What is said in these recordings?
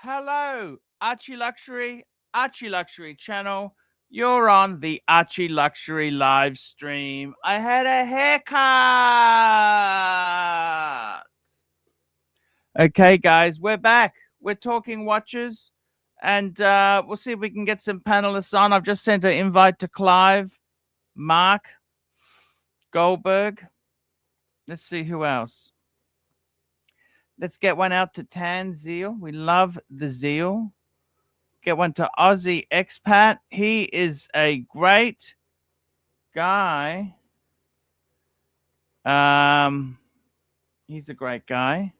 Hello, ArchieLuxury channel. You're on the ArchieLuxury live stream. I had a haircut. Okay, guys, we're back. We're talking watches, and we'll see if we can get some panelists on. I've just sent an invite to Clive, Mark, Goldberg. Let's see who else. Let's get one out to Tan Zeal. We love the zeal. Get one to Aussie Expat. He is a great guy. He's a great guy.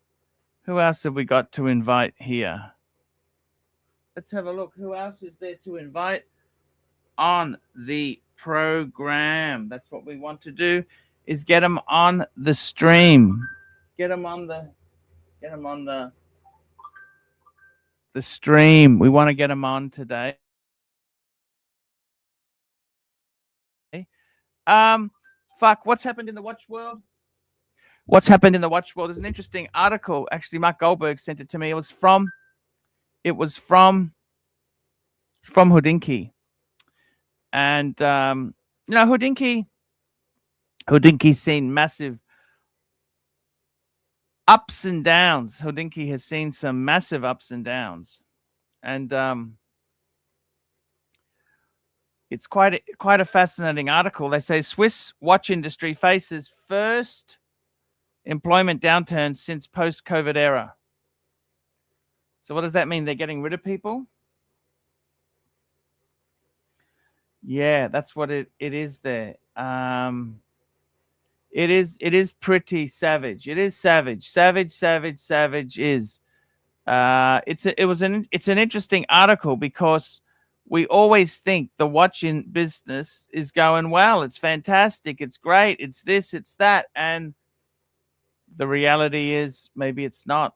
Who else have we got to invite here? Let's have a look. Who else is there to invite on the program? That's what we want to do, is get them on the stream. Get them on the stream. We want to get them on today. Fuck, what's happened in the watch world? What's happened in the watch world? There's an interesting article. Actually, Mark Goldberg sent it to me. It was from Hodinkee. And Hodinkee's seen massive ups and downs. Hodinkee has seen some massive ups and downs. And it's quite a fascinating article. They say Swiss watch industry faces first employment downturn since post-COVID era. So what does that mean? They're getting rid of people? Yeah, that's what it is there. It is pretty savage. It is savage. Savage is. It's an interesting article because we always think the watching business is going well. It's fantastic. It's great. It's this, it's that. And the reality is maybe it's not.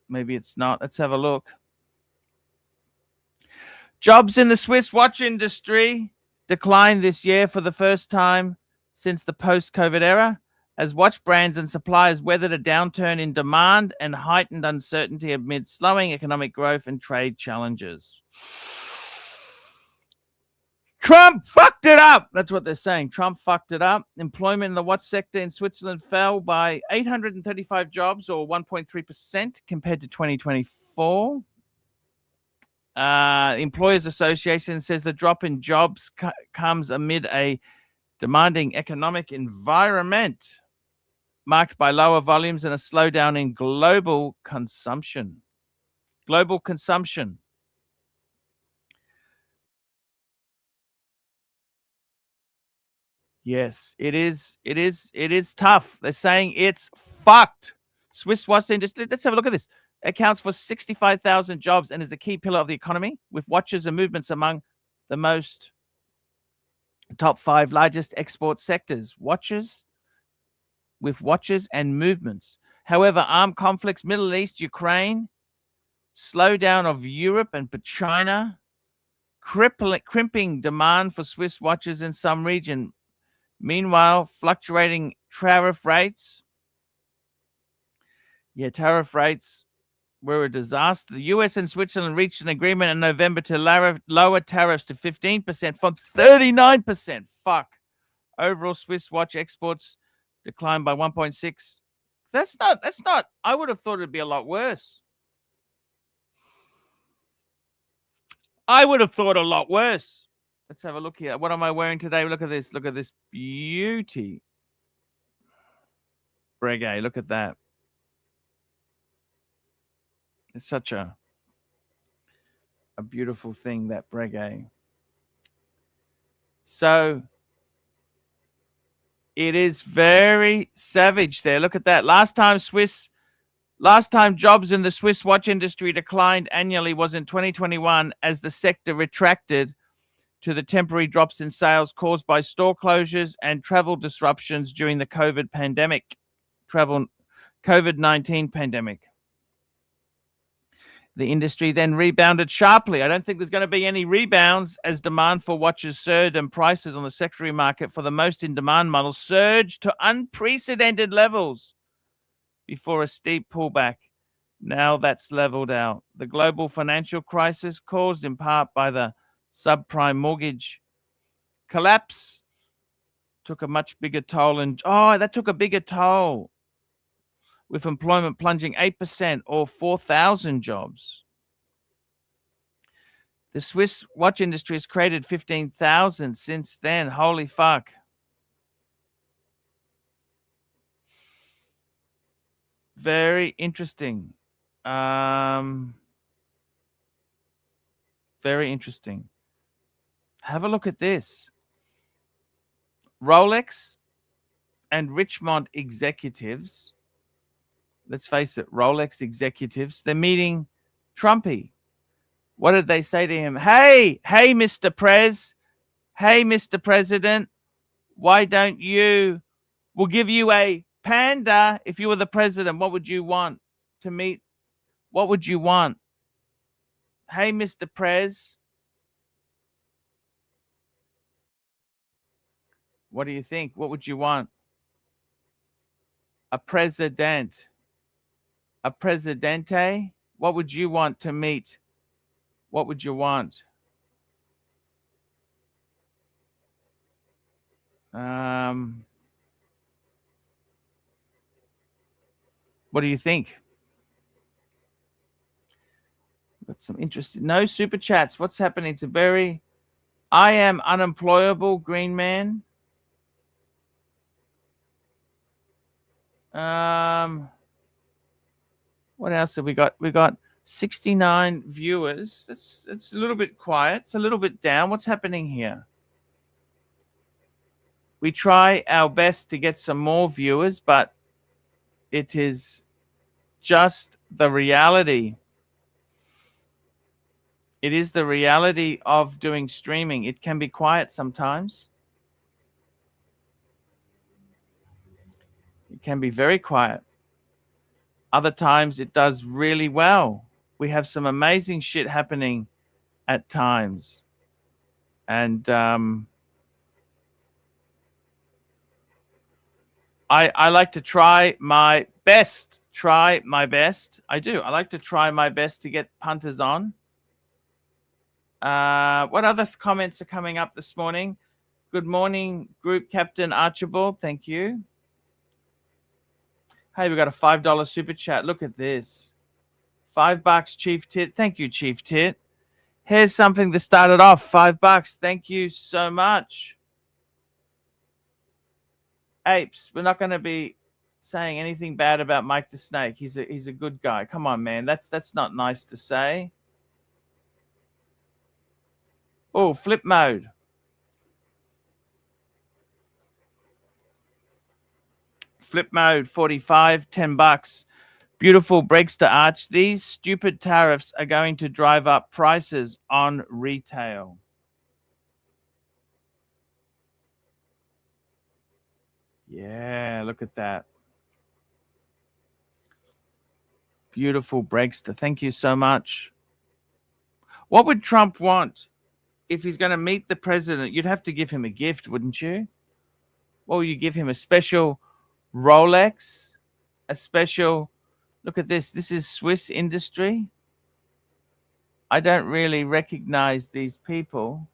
Maybe it's not. Let's have a look. Jobs in the Swiss watch industry declined this year for the first time since the post-COVID era, as watch brands and suppliers weathered a downturn in demand and heightened uncertainty amid slowing economic growth and trade challenges. Trump fucked it up. That's what they're saying. Trump fucked it up. Employment in the watch sector in Switzerland fell by 835 jobs, or 1.3% compared to 2024. Employers Association says the drop in jobs comes amid a demanding economic environment marked by lower volumes and a slowdown in global consumption. Global consumption. Yes, it is tough. They're saying it's fucked. Swiss watch industry, let's have a look at this. Accounts for 65,000 jobs and is a key pillar of the economy, with watches and movements among the top 5 largest export sectors. Watches and movements. However, armed conflicts, Middle East, Ukraine, slowdown of Europe and China, crimping demand for Swiss watches in some region. Meanwhile, fluctuating tariff rates. Yeah, tariff rates were a disaster. The US and Switzerland reached an agreement in November to lower tariffs to 15% from 39%. Fuck. Overall, Swiss watch exports declined by 1.6. That's not. I would have thought it'd be a lot worse. Let's have a look here. What am I wearing today? Look at this. Look at this beauty. Breguet. Look at that. It's such a beautiful thing, that Breguet. So it is very savage there. Look at that. Last time jobs in the Swiss watch industry declined annually was in 2021 as the sector retracted to the temporary drops in sales caused by store closures and travel disruptions during the COVID-19 pandemic. The industry then rebounded sharply. I don't think there's going to be any rebounds as demand for watches surged and prices on the secondary market for the most in-demand models surged to unprecedented levels before a steep pullback Now that's leveled out. The global financial crisis, caused in part by the subprime mortgage collapse, took a much bigger toll. And that took a bigger toll, with employment plunging 8% or 4,000 jobs. The Swiss watch industry has created 15,000 since then. Holy fuck. Very interesting. Very interesting. Have a look at this. Rolex and Richmond executives, let's face it, Rolex executives, they're meeting Trumpy. What did they say to him? Hey, Mr. President, why don't you, we'll give you a panda. If you were the president, what would you want to meet? What would you want? Hey, Mr. Prez, what do you think? What would you want? A president, a presidente? What would you want to meet? What would you want? What do you think? Got some interesting. No super chats. What's happening to Berry? I am unemployable, Green Man. What else have we got? We got 69 viewers. It's a little bit quiet. It's a little bit down. What's happening here? We try our best to get some more viewers, but it is just the reality. It is the reality of doing streaming. It can be quiet sometimes. It can be very quiet. Other times it does really well. We have some amazing shit happening at times. And I like to try my best. I do. I like to try my best to get punters on. What other comments are coming up this morning? Good morning, Group Captain Archibald. Thank you. Hey, we got a $5 super chat. Look at this. $5, Chief Tit. Thank you, Chief Tit. Here's something that started off $5. Thank you so much. Apes, we're not going to be saying anything bad about Mike the Snake. He's a good guy. Come on, man. That's not nice to say. Oh, flip mode. Flip mode 45, $10. Beautiful breaks to Arch. These stupid tariffs are going to drive up prices on retail. Yeah, look at that. Beautiful breaks to. Thank you so much. What would Trump want if he's going to meet the president? You'd have to give him a gift, wouldn't you? Or you give him a special Rolex, a special, look at this. This is Swiss industry. I don't really recognize these people.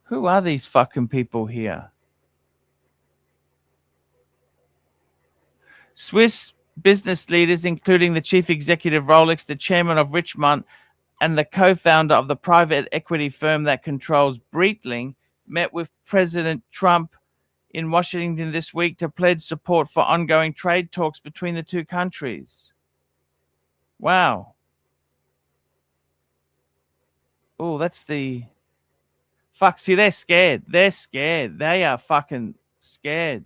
Who are these fucking people here? Swiss business leaders, including the chief executive Rolex, the chairman of Richmond, and the co-founder of the private equity firm that controls Breitling, met with President Trump in Washington this week to pledge support for ongoing trade talks between the two countries. Wow. Oh, that's the... Fuck, see, they're scared. They're scared. They are fucking scared.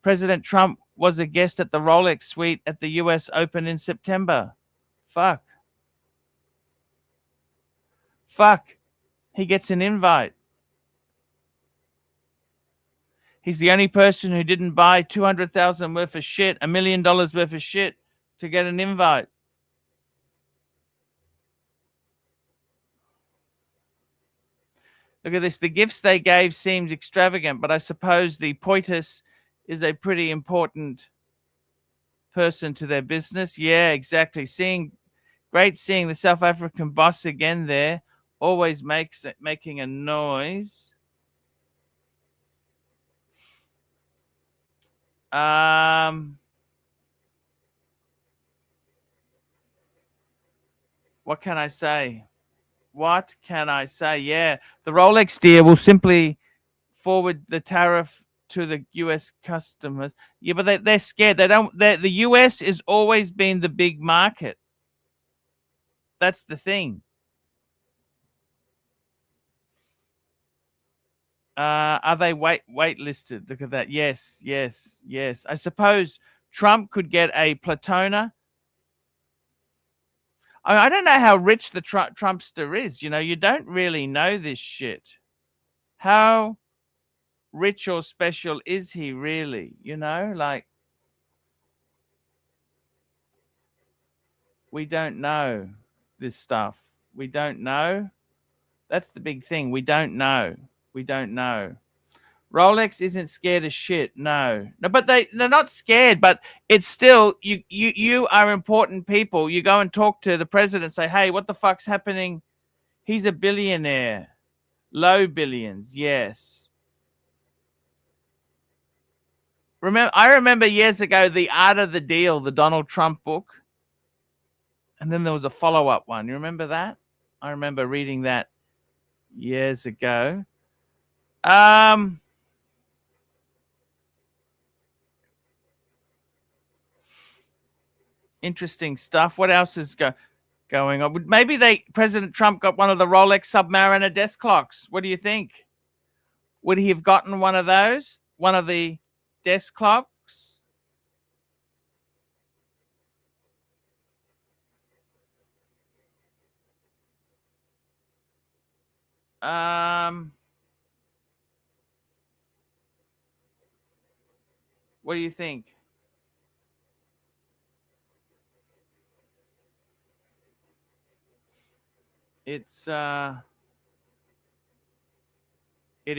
President Trump was a guest at the Rolex suite at the US Open in September. Fuck. Fuck. He gets an invite. He's the only person who didn't buy $200,000 worth of shit, $1 million worth of shit to get an invite. Look at this. The gifts they gave seems extravagant, but I suppose the poitus is a pretty important person to their business. Yeah, exactly. Great seeing the South African boss again there. Always making a noise. What can I say? What can I say? Yeah, the Rolex deal will simply forward the tariff to the U.S. customers. Yeah, but they're scared. The U.S. has always been the big market. That's the thing. Are they waitlisted? Look at that. Yes, yes, yes. I suppose Trump could get a Platona. I don't know how rich the Trumpster is. You know, you don't really know this shit. How rich or special is he really? You know, like, we don't know this stuff. We don't know. That's the big thing. We don't know. We don't know. Rolex isn't scared of shit. No, but they're not scared. But it's still, you are important people. You go and talk to the president and say, hey, what the fuck's happening? He's a billionaire. Low billions. Yes. I remember years ago, The Art of the Deal, the Donald Trump book. And then there was a follow-up one. You remember that? I remember reading that years ago. Interesting stuff. What else is going on? Maybe President Trump got one of the Rolex Submariner desk clocks. What do you think? Would he have gotten one of those? One of the desk clocks? What do you think? It's it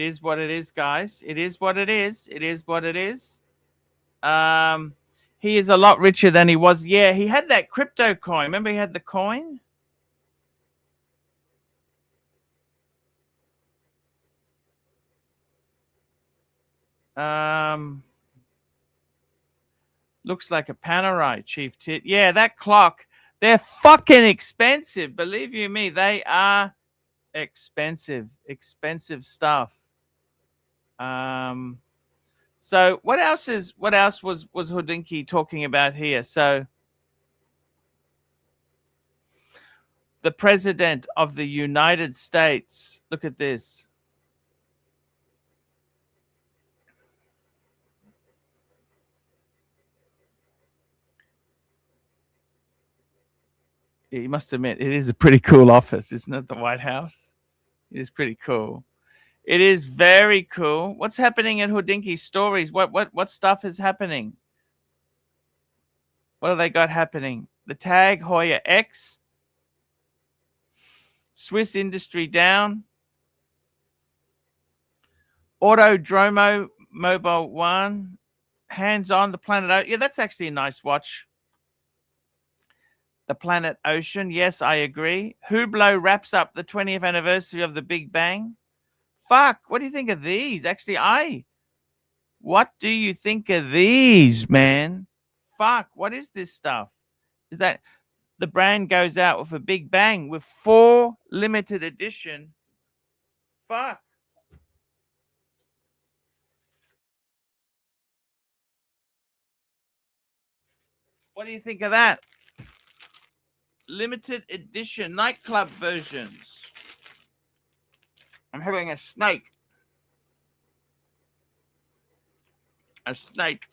is what it is, guys. It is what it is. It is what it is. He is a lot richer than he was. Yeah, he had that crypto coin. Remember he had the coin? Looks like a Panerai, Chief Tit. Yeah, that clock. They're fucking expensive. Believe you me, they are expensive. Expensive stuff. So what else was Houdinki talking about here? So the president of the United States. Look at this. You must admit, it is a pretty cool office, isn't it? The White House. It is pretty cool. It is very cool. What's happening in Houdinki's stories? What stuff is happening? What have they got happening? The Tag Heuer X. Swiss industry down. Autodromo Mobile One. Hands on the Planet. Yeah, that's actually a nice watch. The Planet Ocean. Yes, I agree. Hublot wraps up the 20th anniversary of the Big Bang. Fuck, what do you think of these? Actually, what do you think of these, man? Fuck, what is this stuff? Is that the brand goes out with a Big Bang with 4 limited edition? Fuck. What do you think of that? Limited edition nightclub versions. I'm having a snake. A snake.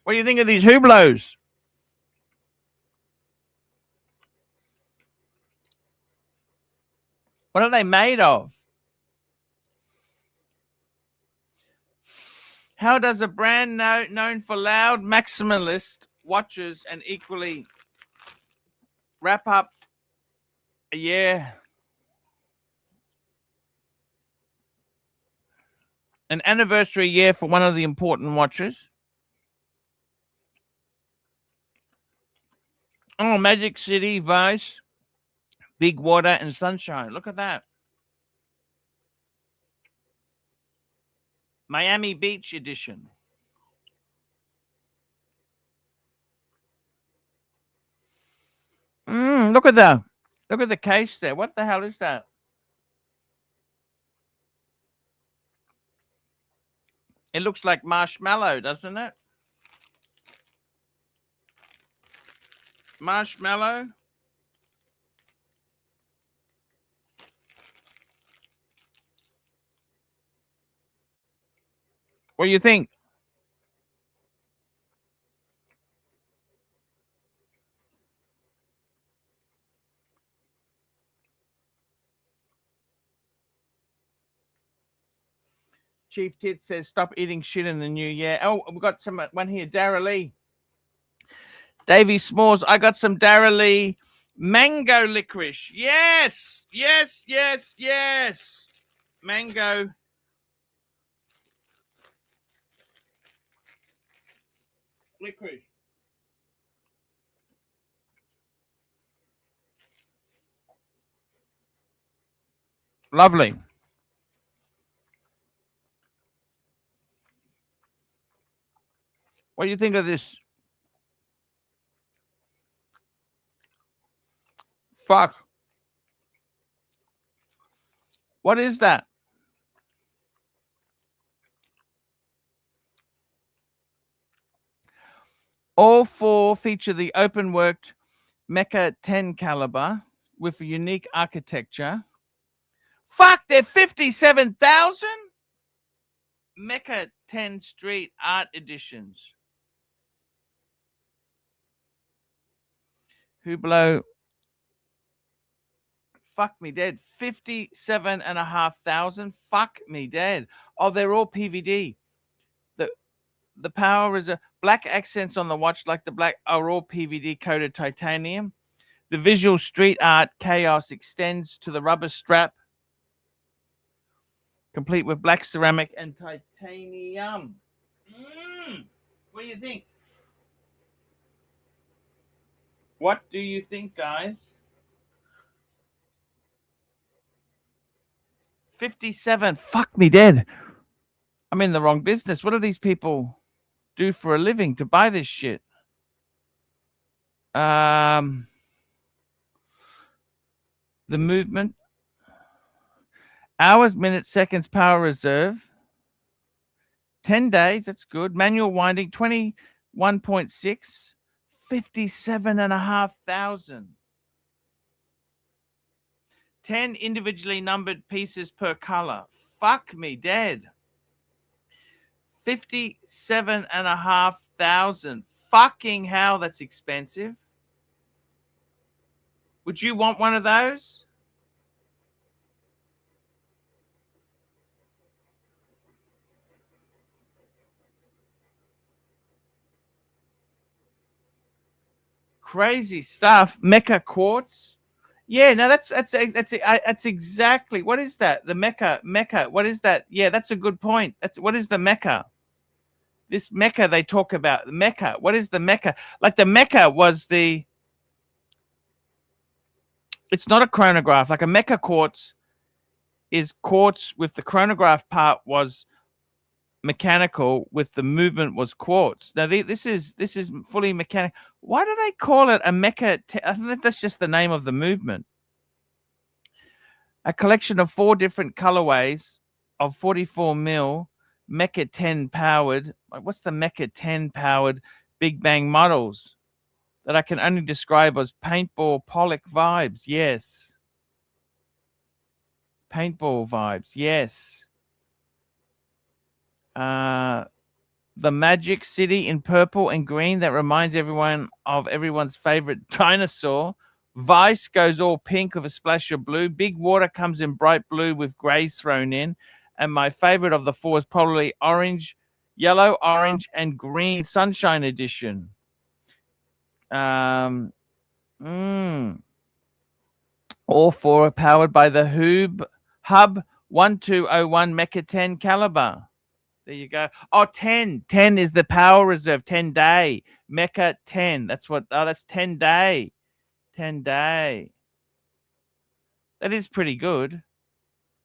What do you think of these Hublots? What are they made of? How does a brand known for loud maximalist watches and equally wrap up a year. An anniversary year for one of the important watches. Oh, Magic City, Vice, Big Water, and Sunshine. Look at that. Miami Beach edition. Look at that. Look at the case there. What the hell is that? It looks like marshmallow, doesn't it? Marshmallow. What do you think? Chief Tit says, stop eating shit in the new year. Oh, we've got one here. Dara Lee. Davey S'mores. I got some Dara Lee mango licorice. Yes. Yes, yes, yes. Mango. Licorice. Lovely. What do you think of this? Fuck. What is that? All four feature the open-worked Mecha 10 caliber with a unique architecture. Fuck, they're 57,000? Mecha 10 Street Art Editions. Hublot. Fuck me dead. 57,500. Fuck me dead. Oh, they're all PVD. The power is a black accents on the watch, like the black, are all PVD coated titanium. The visual street art chaos extends to the rubber strap, complete with black ceramic and titanium. What do you think? What do you think, guys? 57. Fuck me dead. I'm in the wrong business. What do these people do for a living to buy this shit? The movement. Hours, minutes, seconds, power reserve. 10 days, that's good. Manual winding, 21.6. 57,500. 10 individually numbered pieces per color. Fuck me dead. 57,500. Fucking hell, that's expensive. Would you want one of those? Crazy stuff. Mecha quartz. Yeah, no, that's exactly. What is that? The Mecha. What is that? Yeah, that's a good point. What is the Mecha? This Mecha they talk about. The Mecha. What is the Mecha? Like the Mecha was the. It's not a chronograph. Like a Mecha quartz is quartz with the chronograph part was mechanical, with the movement was quartz. Now this is fully mechanical. Why do they call it a Mecha? I think that's just the name of the movement. A collection of 4 different colorways of 44 mil Mecha 10 powered. What's the Mecha 10 powered Big Bang models that I can only describe as paintball Pollock vibes? Yes. Paintball vibes. Yes. The Magic City in purple and green that reminds everyone of everyone's favorite dinosaur. Vice goes all pink with a splash of blue. Big Water comes in bright blue with grays thrown in. And my favorite of the 4 is probably orange, yellow, orange, and green Sunshine Edition. All four are powered by the Hub 1201 Mecha 10 caliber. There you go. Oh, 10. 10 is the power reserve. 10 day. Mecha 10. That's what. Oh, that's 10 day. 10 day. That is pretty good.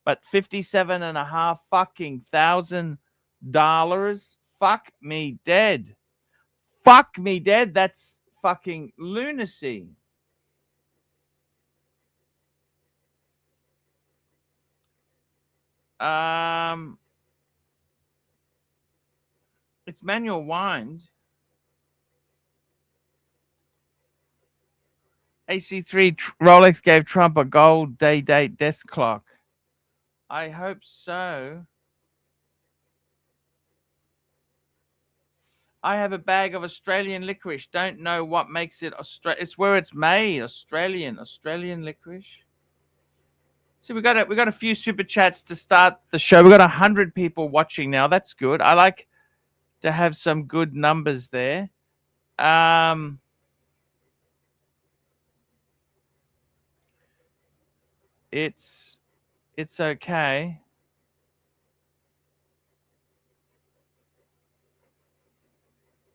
But 57.5 fucking $1,000. Fuck me dead. Fuck me dead. That's fucking lunacy. It's manual wind. AC3 Rolex gave Trump a gold day date desk clock. I hope so. I have a bag of Australian licorice. Don't know what makes it Australian. It's where it's made. Australian licorice. See, we got a few super chats to start the show. We got 100 people watching now. That's good. I like to have some good numbers there. It's okay.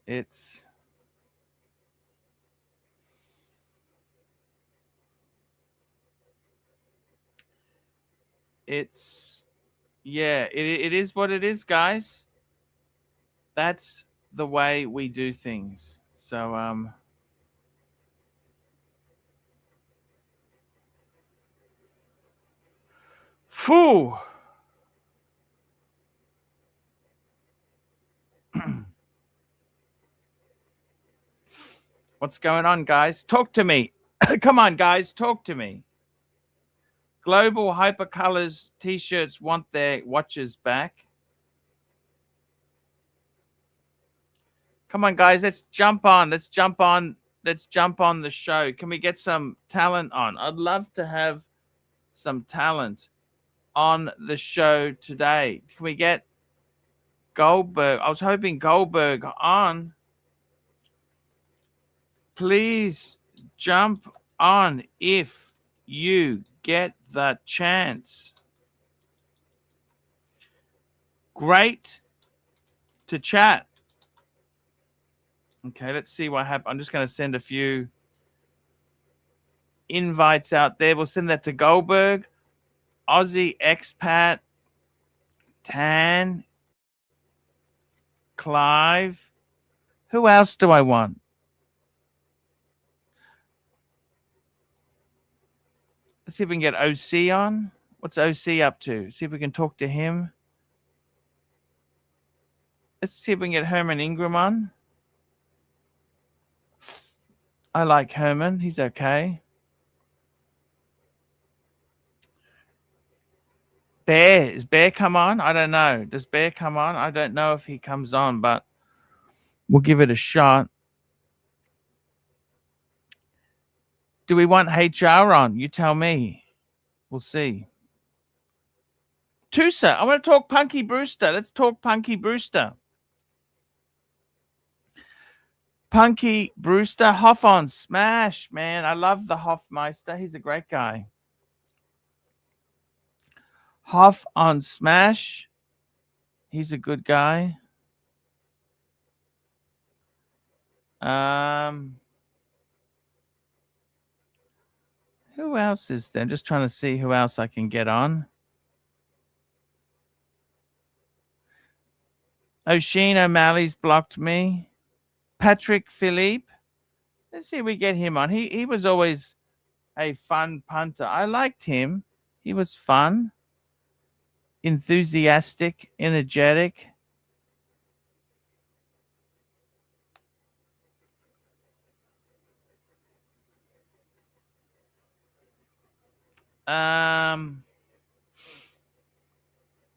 It's yeah, it is what it is, guys. That's the way we do things. So phew. What's going on, guys? Talk to me. Come on, guys, talk to me. Global Hypercolors t-shirts want their watches back. Come on, guys, let's jump on. Let's jump on the show. Can we get some talent on? I'd love to have some talent on the show today. Can we get Goldberg? I was hoping Goldberg on. Please jump on if you get the chance. Great to chat. Okay, let's see what happens. I'm just going to send a few invites out there. We'll send that to Goldberg, Aussie expat, Tan, Clive. Who else do I want? Let's see if we can get OC on. What's OC up to? See if we can talk to him. Let's see if we can get Herman Ingram on. I like Herman. He's okay. Bear. Is Bear come on? I don't know. Does Bear come on? I don't know if he comes on, but we'll give it a shot. Do we want HR on? You tell me. We'll see. Tusa. I want to talk Punky Brewster. Let's talk Punky Brewster. Punky Brewster. Hoff on smash, man. I love the Hoffmeister. He's a great guy. Hoff on smash. He's a good guy. Who else is there? I'm just trying to see who else I can get on. O'Sheen O'Malley's blocked me. Patrick Philippe. Let's see if we get him on. He was always a fun punter. I liked him. He was fun, enthusiastic, energetic.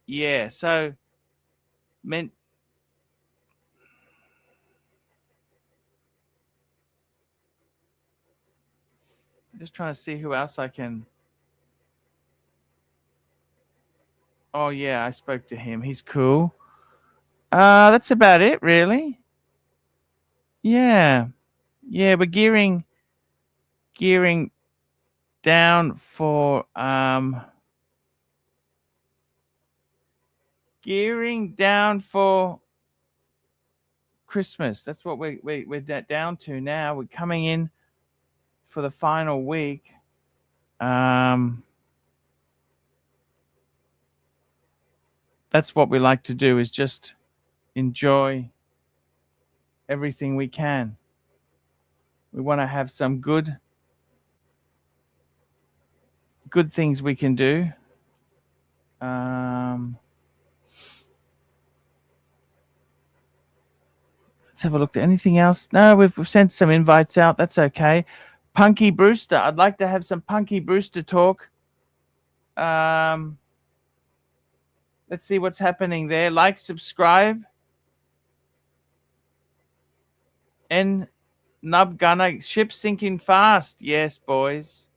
Yeah, so I'm just trying to see who else I can. Oh yeah, I spoke to him. He's cool. That's about it, really. Yeah. Yeah, we're gearing gearing down for Christmas. That's what we're down to now. We're coming in for the final week. That's what we like to do, is just enjoy everything we can. We want to have some good things we can do. Let's have a look at anything else. No, we've sent some invites out. That's okay. Punky Brewster. I'd like to have some Punky Brewster talk. Let's see what's happening there. Like, subscribe. And Nub Gunner. Ship sinking fast. Yes, boys.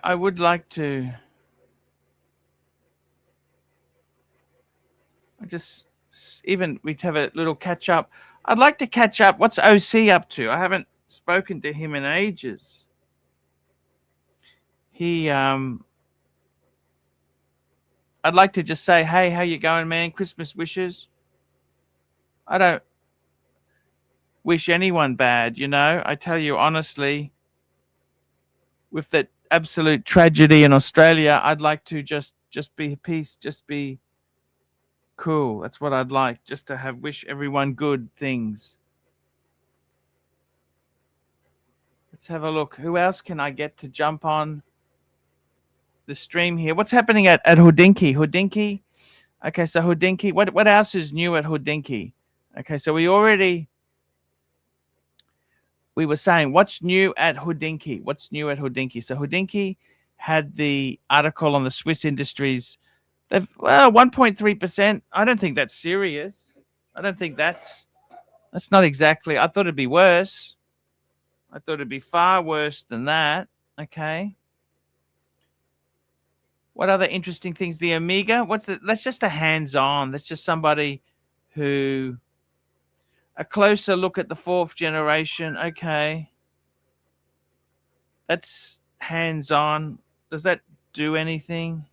I would like to we'd have a little catch up. I'd like to catch up. What's OC up to? I haven't spoken to him in ages. I'd like to just say, hey, how you going, man? Christmas wishes. I don't wish anyone bad, you know. I tell you honestly, with that absolute tragedy in Australia, I'd like to just be peace, just be cool. That's what I'd like, just to wish everyone good things. Let's have a look. Who else can I get to jump on the stream here? What's happening at Houdinki? Houdinki. Okay, so Houdinki. What else is new at Houdinki? Okay, so we were saying what's new at Houdinki. What's new at Houdinki? So Houdinki had the article on the Swiss industries. 1.3%. I don't think that's serious. I don't think that's not exactly. I thought it'd be worse. I thought it'd be far worse than that. Okay. What other interesting things? The Amiga. That's just a hands-on. That's just somebody who. A closer look at the 4th generation. Okay. That's hands-on. Does that do anything?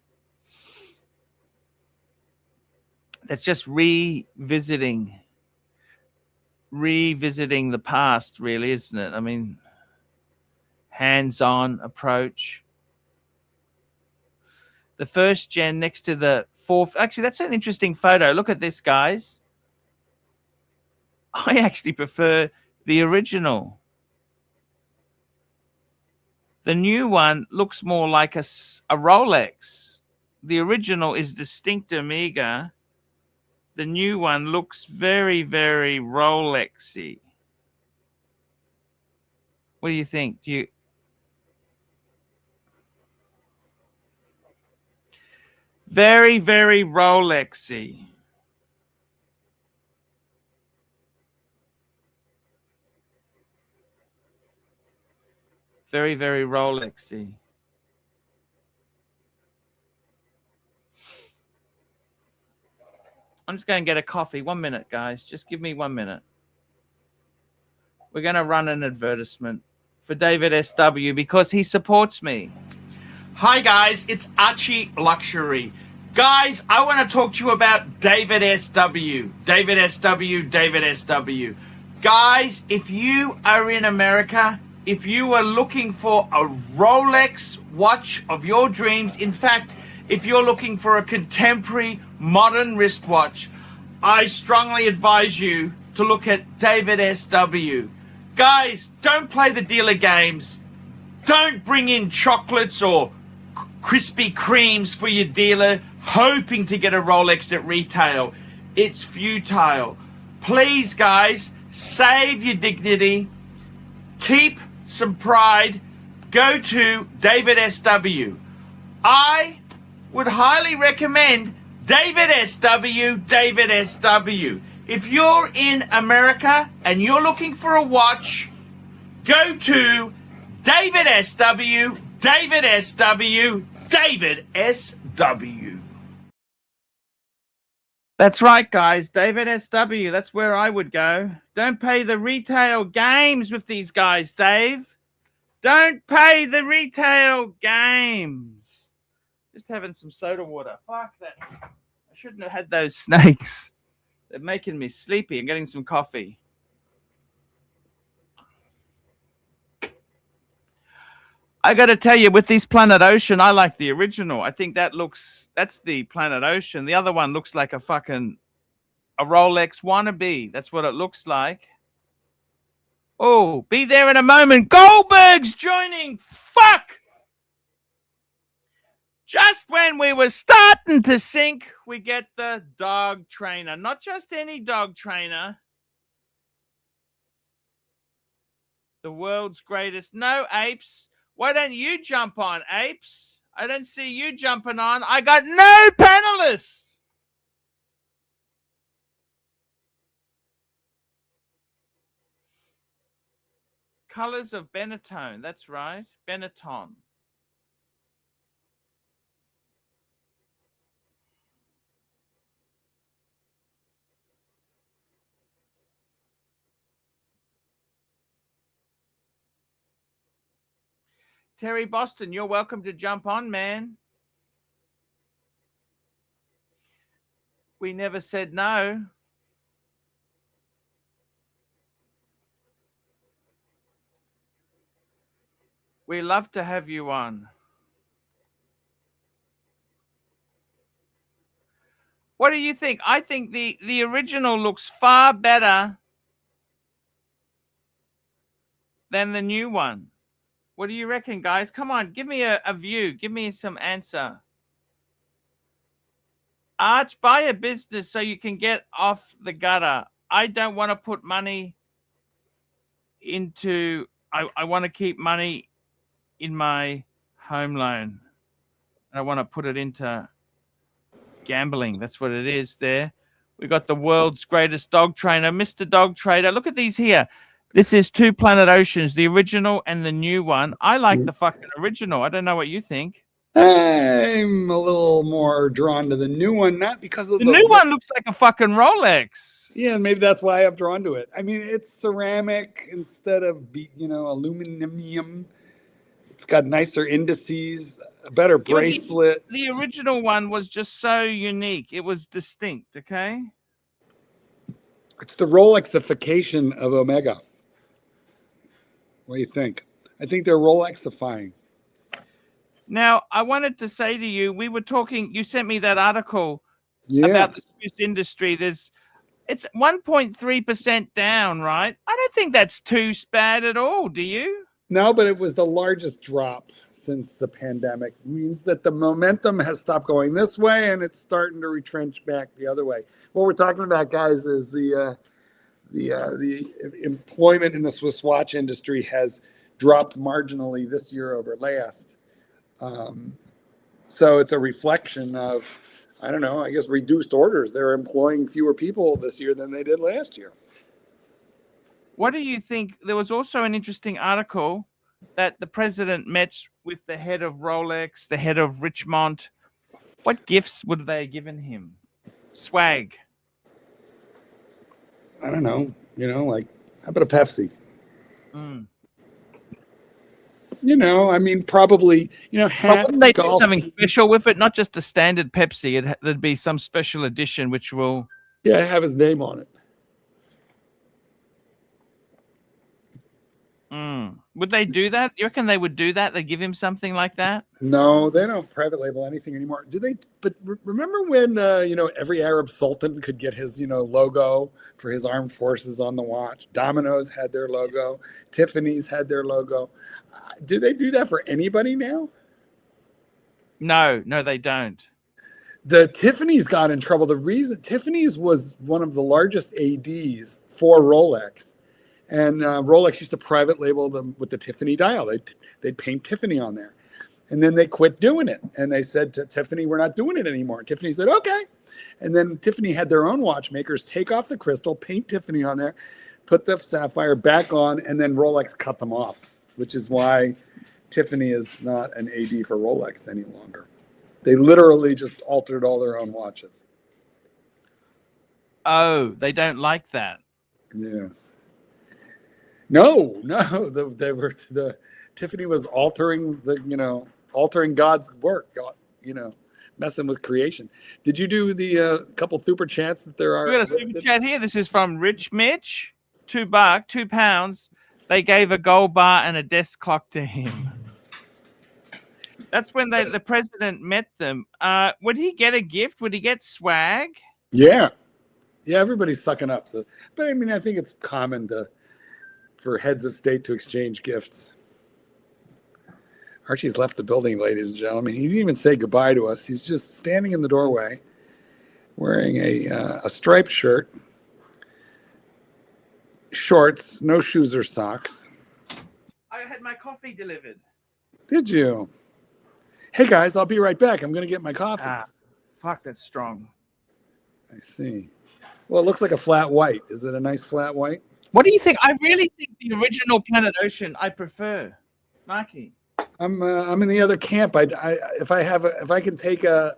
That's just revisiting the past, really, isn't it? I mean, hands-on approach. The 1st gen next to the 4th. Actually, that's an interesting photo. Look at this, guys. I actually prefer the original. The new one looks more like a Rolex. The original is distinct Amiga. The new one looks very, very Rolexy. What do you think? Very, very Rolexy. Very, very Rolexy. I'm just going to get a coffee. 1 minute, guys. Just give me 1 minute. We're going to run an advertisement for David SW because he supports me. Hi, guys. It's ArchieLuxury. Guys, I want to talk to you about David SW. David SW, David SW. Guys, if you are in America, if you are looking for a Rolex watch of your dreams, in fact, if you're looking for a contemporary modern wristwatch, I strongly advise you to look at David SW. Guys, don't play the dealer games. Don't bring in chocolates or Krispy Kremes for your dealer hoping to get a Rolex at retail. It's futile. Please, guys, save your dignity. Keep some pride. Go to David SW. I would highly recommend David SW, David SW. If you're in America and you're looking for a watch, go to David SW, David SW, David SW. That's right, guys. David SW. That's where I would go. Don't pay the retail games with these guys, Dave. Don't pay the retail games. Just having some soda water. Fuck that. I shouldn't have had those snakes. They're making me sleepy. I'm getting some coffee. I got to tell you, with this Planet Ocean, I like the original. I think that's the Planet Ocean. The other one looks like a Rolex wannabe. That's what it looks like. Oh, be there in a moment. Goldberg's joining. Fuck! Just when we were starting to sink, we get the dog trainer. Not just any dog trainer. The world's greatest. No, apes. Why don't you jump on, apes? I don't see you jumping on. I got no panelists. Colors of Benetton. That's right. Benetton. Terry Boston, you're welcome to jump on, man. We never said no. We love to have you on. What do you think? I think the original looks far better than the new one. What do you reckon, guys? Come on, give me a view. Give me some answer. Arch, buy a business so you can get off the gutter. I don't want to put money into... I want to keep money in my home loan. I want to put it into gambling. That's what it is there. We got the world's greatest dog trainer, Mr. Dog Trader. Look at these here. This is two Planet Oceans, the original and the new one. I like the fucking original. I don't know what you think. I'm a little more drawn to the new one, not because of the new one looks like a fucking Rolex. Yeah, maybe that's why I'm drawn to it. I mean, it's ceramic instead of aluminum. It's got nicer indices, a better bracelet. The original one was just so unique. It was distinct. Okay. It's the Rolexification of Omega. What do you think? I think they're Rolexifying. Now, I wanted to say to you, we were talking, you sent me that article about the Swiss industry. It's 1.3% down, right? I don't think that's too bad at all, do you? No, but it was the largest drop since the pandemic. It means that the momentum has stopped going this way and it's starting to retrench back the other way. What we're talking about, guys, is the employment in the Swiss watch industry has dropped marginally this year over last. So it's a reflection of, I don't know, I guess reduced orders. They're employing fewer people this year than they did last year. What do you think? There was also an interesting article that the president met with the head of Rolex, the head of Richemont. What gifts would they have given him? Swag. I don't know. Like, how about a Pepsi? I mean, probably, hats, wouldn't they do golf something special with it? Not just a standard Pepsi. There'd be some special edition which will... Yeah, have his name on it. Would they do that? You reckon they would do that? They'd give him something like that? No, they don't private label anything anymore. Do they? But remember when, every Arab sultan could get his, logo for his armed forces on the watch? Domino's had their logo. Tiffany's had their logo. Do they do that for anybody now? No, they don't. The Tiffany's got in trouble. The reason Tiffany's was one of the largest ADs for Rolex. And Rolex used to private label them with the Tiffany dial. They'd paint Tiffany on there. And then they quit doing it. And they said to Tiffany, we're not doing it anymore. Tiffany said, okay. And then Tiffany had their own watchmakers take off the crystal, paint Tiffany on there, put the sapphire back on, and then Rolex cut them off, which is why Tiffany is not an AD for Rolex any longer. They literally just altered all their own watches. Oh, they don't like that. Yes. No. The Tiffany was altering altering God's work, messing with creation. Did you do the couple super chats that there are? We got a super chat here. This is from Rich Mitch. £2. They gave a gold bar and a desk clock to him. That's when the president met them. Would he get a gift? Would he get swag? Yeah. Yeah, everybody's sucking up. But I mean, I think it's common for heads of state to exchange gifts. Archie's left the building, ladies and gentlemen. He didn't even say goodbye to us. He's just standing in the doorway wearing a striped shirt, shorts, no shoes or socks. I had my coffee delivered. Did you? Hey, guys, I'll be right back. I'm going to get my coffee. Fuck, that's strong. I see. Well, it looks like a flat white. Is it a nice flat white? What do you think? I really think the original Planet Ocean I prefer. Marky. I'm in the other camp. If I can take a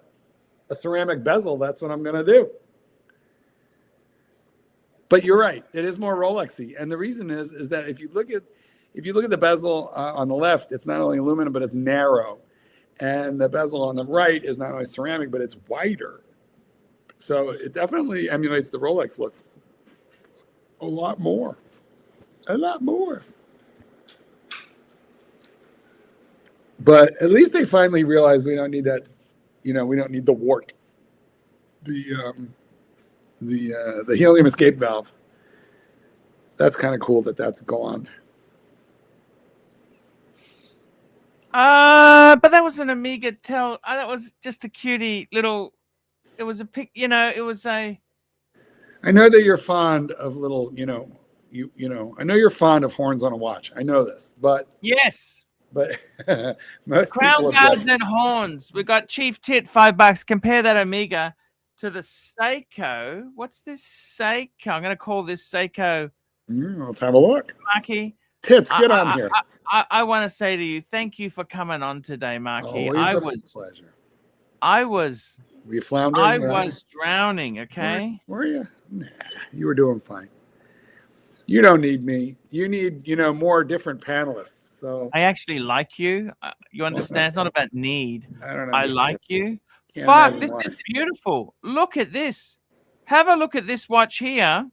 ceramic bezel, that's what I'm going to do. But you're right. It is more Rolexy, and the reason is that if you look at the bezel on the left, it's not only aluminum but it's narrow, and the bezel on the right is not only ceramic but it's wider. So it definitely emulates the Rolex look a lot more. A lot more. But at least they finally realized we don't need that, we don't need the wart. The helium escape valve. That's kind of cool that that's gone. But that was an Amiga that was just a cutie little. It was a pic, it was a. I know that you're fond of little, I know you're fond of horns on a watch. I know this, but yes, but most crown people guards and horns. We got Chief Tit, $5. Compare that Amiga to the Seiko. What's this Seiko? I'm going to call this Seiko. Let's have a look. Marky, Tits, get on here. I want to say to you, thank you for coming on today, Marky. Always a pleasure. Were you floundering? I was drowning, okay? Were you? Nah, you were doing fine. You don't need me. You need, more different panelists. So I actually like you. You understand? It's not about need. I don't know. I like you. Fuck, this is beautiful. Look at this. Have a look at this watch here.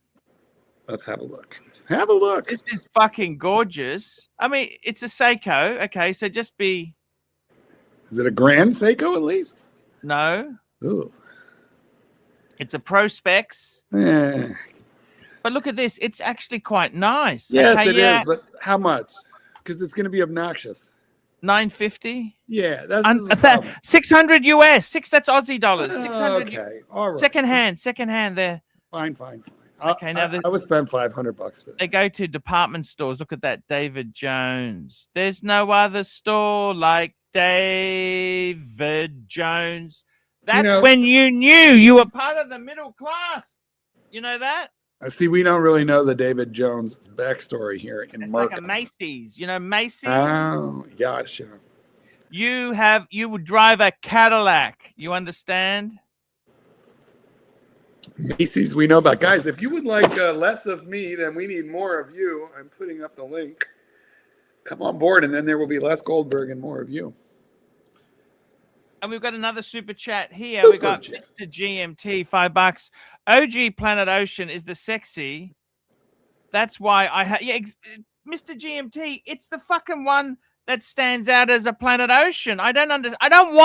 Let's have a look. Have a look. This is fucking gorgeous. I mean, it's a Seiko. Okay, so just be. Is it a Grand Seiko at least? No. Ooh. It's a Pro Specs. Eh. But look at this. It's actually quite nice. Yes, okay, it is. But how much? Because it's going to be obnoxious. $950. Yeah, that's 600 US. That's Aussie dollars. 600. Okay, all right. Second hand there. Fine. Okay, now I would spend $500 for that. They go to department stores. Look at that, David Jones. There's no other store like David Jones. That's when you knew you were part of the middle class. You know that? I see. We don't really know the David Jones backstory here in It's Merck. like a Macy's. Macy's. Oh, gotcha. You would drive a Cadillac. You understand? Macy's, we know about. Guys, if you would like less of me, then we need more of you. I'm putting up the link. Come on board, and then there will be less Goldberg and more of you. And we've got another super chat here. We got Mr. GMT, $5. OG Planet Ocean is the sexy. That's why I have. Yeah, Mr. GMT, it's the fucking one that stands out as a Planet Ocean. I don't understand. I don't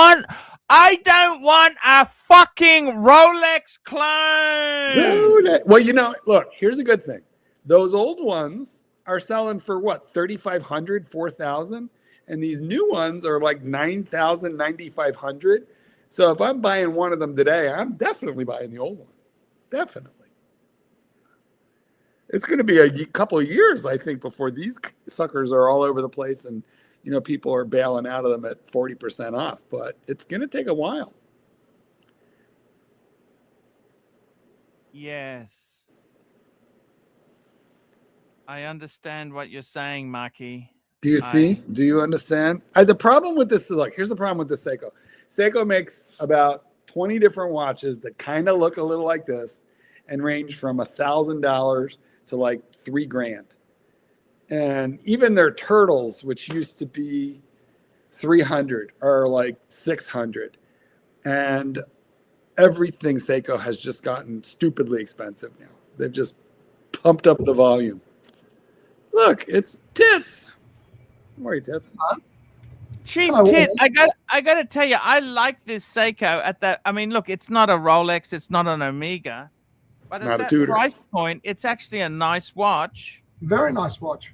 want a fucking Rolex clone. Well, look, here's a good thing. Those old ones are selling for what, 3,500, 4,000? And these new ones are like 9,000, 9,500. So if I'm buying one of them today, I'm definitely buying the old one. Definitely. It's going to be a couple of years, I think, before these suckers are all over the place and, people are bailing out of them at 40% off, but it's going to take a while. Yes. I understand what you're saying, Maki. Do you see? Do you understand? The problem with this is, look, here's the problem with the Seiko. Seiko makes about 20 different watches that kind of look a little like this and range from $1,000 to like $3,000. And even their turtles, which used to be 300, are like 600. And everything Seiko has just gotten stupidly expensive now. They've just pumped up the volume. Look, it's Tits. How are you, Tits? Cheap tit. I got to tell you, I like this Seiko at that. I mean, look, it's not a Rolex, it's not an Omega, but It's at not a that Tudor. price point, it's actually a nice watch. Very nice watch.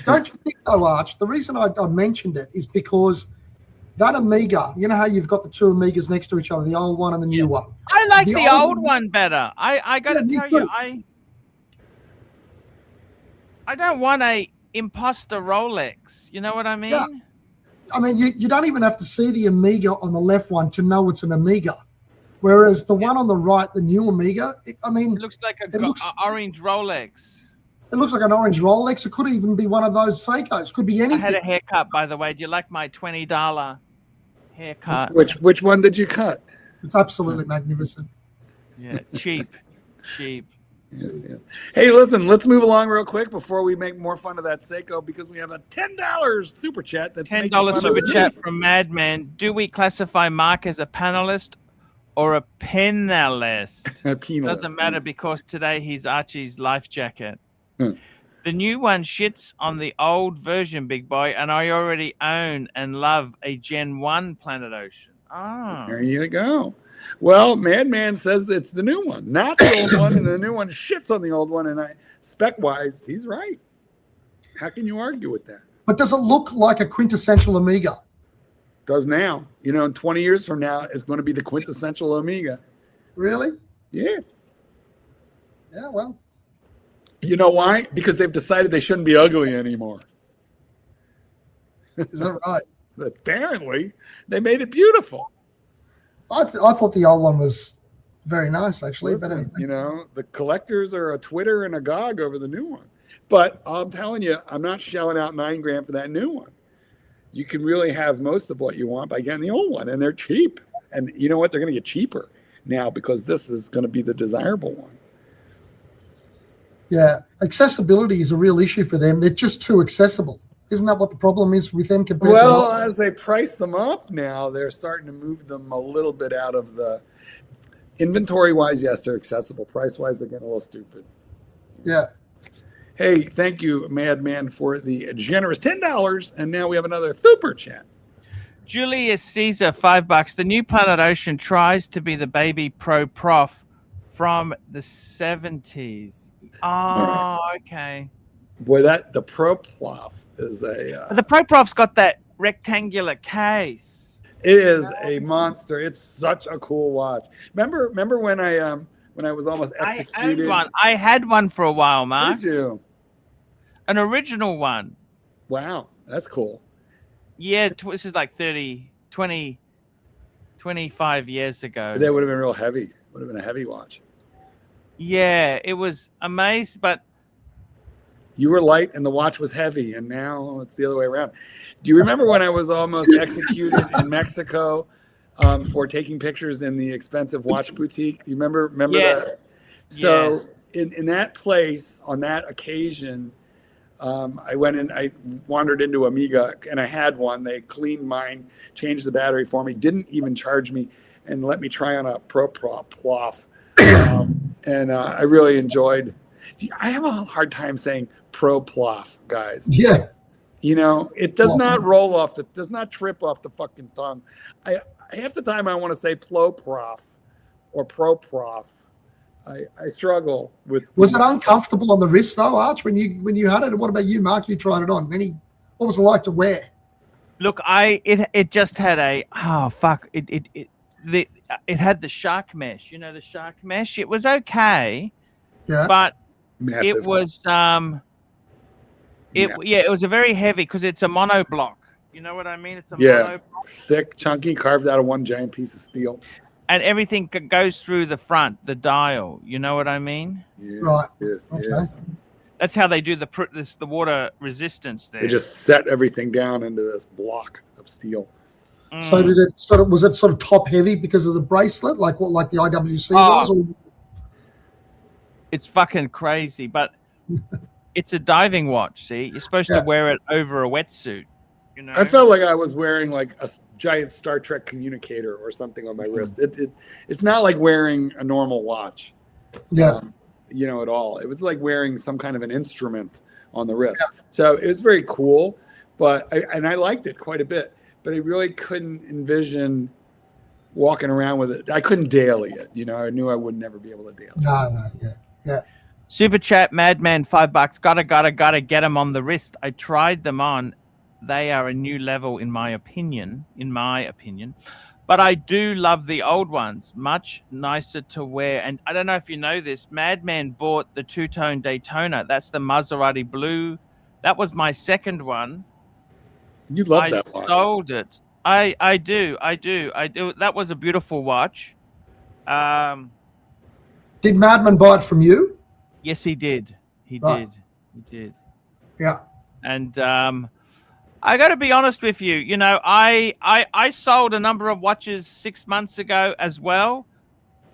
Don't you think, though, Arch? The reason I mentioned it is because that Omega, you know how you've got the two Omegas next to each other, the old one and the new one. I like the old one better. I got to tell you, I don't want a imposter Rolex. You know what I mean? Yeah. I mean, you don't even have to see the Omega on the left one to know it's an Omega. Whereas the one on the right, the new Omega, it looks like an orange Rolex. It looks like an orange Rolex. It could even be one of those Seikos. Could be anything. I had a haircut, by the way. Do you like my $20 haircut? Which one did you cut? It's absolutely magnificent. Yeah, cheap. Yes. Hey, listen, let's move along real quick before we make more fun of that Seiko, because we have a $10 super chat. That's $10 super chat from Madman. Do we classify Mark as a panelist or a penalist? A penalist. Doesn't matter, because today he's Archie's life jacket. The new one shits on the old version, big boy, and I already own and love a Gen 1 Planet Ocean. Oh. There you go. Well, Madman says it's the new one, not the old one, and the new one shits on the old one, and spec-wise, he's right. How can you argue with that? But does it look like a quintessential Omega? Does now. In 20 years from now, it's going to be the quintessential Omega. Really? Yeah. Yeah, well. You know why? Because they've decided they shouldn't be ugly anymore. Is that right? Apparently. They made it beautiful. I thought the old one was very nice, actually. Listen, the collectors are a Twitter and a GOG over the new one. But I'm telling you, I'm not shelling out $9,000 for that new one. You can really have most of what you want by getting the old one, and they're cheap. And you know what? They're going to get cheaper now because this is going to be the desirable one. Yeah, accessibility is a real issue for them. They're just too accessible. Isn't that what the problem is with them compared to? Well, as they price them up now, they're starting to move them a little bit out of the inventory-wise. Yes, they're accessible. Price-wise, they're getting a little stupid. Yeah. Hey, thank you, Madman, for the generous $10, and now we have another super chat. Julius Caesar, $5. The new Planet Ocean tries to be the baby pro prof from the 70s. Oh, okay. Boy, the Pro Prof is a... the Pro Prof's got that rectangular case. It is a monster. It's such a cool watch. Remember when I was almost executed? I had one for a while, Mark. Did you? An original one. Wow, that's cool. Yeah, this is like 25 years ago. That would have been real heavy. Would have been a heavy watch. Yeah, it was amazing, but you were light and the watch was heavy, and now it's the other way around. Do you remember when I was almost executed in Mexico for taking pictures in the expensive watch boutique? Do you remember that? So in that place, on that occasion, I went in, I wandered into Omega, and I had one. They cleaned mine, changed the battery for me, didn't even charge me, and let me try on a Pro Prof. And I really enjoyed. I have a hard time saying Pro Prof, guys. Yeah. It does not roll off does not trip off the fucking tongue. Half the time I want to say Pro Prof or Pro Prof. I struggle with. Was it uncomfortable on the wrist though, Arch, when you had it? What about you, Mark? You tried it on. What was it like to wear? Look, it just had it had the shark mesh. The shark mesh. It was okay. Yeah. But massive. it was it was a very heavy, because it's a monoblock. You know what I mean? It's a Yeah, mono, thick, chunky, carved out of one giant piece of steel. and everything goes through the front, the dial. You know what I mean? Yes, Right. yes, Okay. yes. That's how they do the water resistance there. They just set everything down into this block of steel. So did it was it sort of top heavy because of the bracelet, like the IWC was? Or? It's fucking crazy, but it's a diving watch. See, you're supposed to wear it over a wetsuit. You know, I felt like I was wearing like a giant Star Trek communicator or something on my wrist. It's not like wearing a normal watch. Yeah. At all. It was like wearing some kind of an instrument on the wrist. Yeah. So it was very cool, but I liked it quite a bit. But I really couldn't envision walking around with it. I couldn't daily it. I knew I would never be able to daily. No, yeah. Super chat, Madman, $5. Gotta get them on the wrist. I tried them on. They are a new level in my opinion. But I do love the old ones. Much nicer to wear. And I don't know if you know this, Madman bought the two-tone Daytona. That's the Maserati blue. That was my second one. You love that watch. I sold it. I do. That was a beautiful watch. Did Madman buy it from you? Yes, he did. He did. Yeah. And I got to be honest with you. I sold a number of watches 6 months ago as well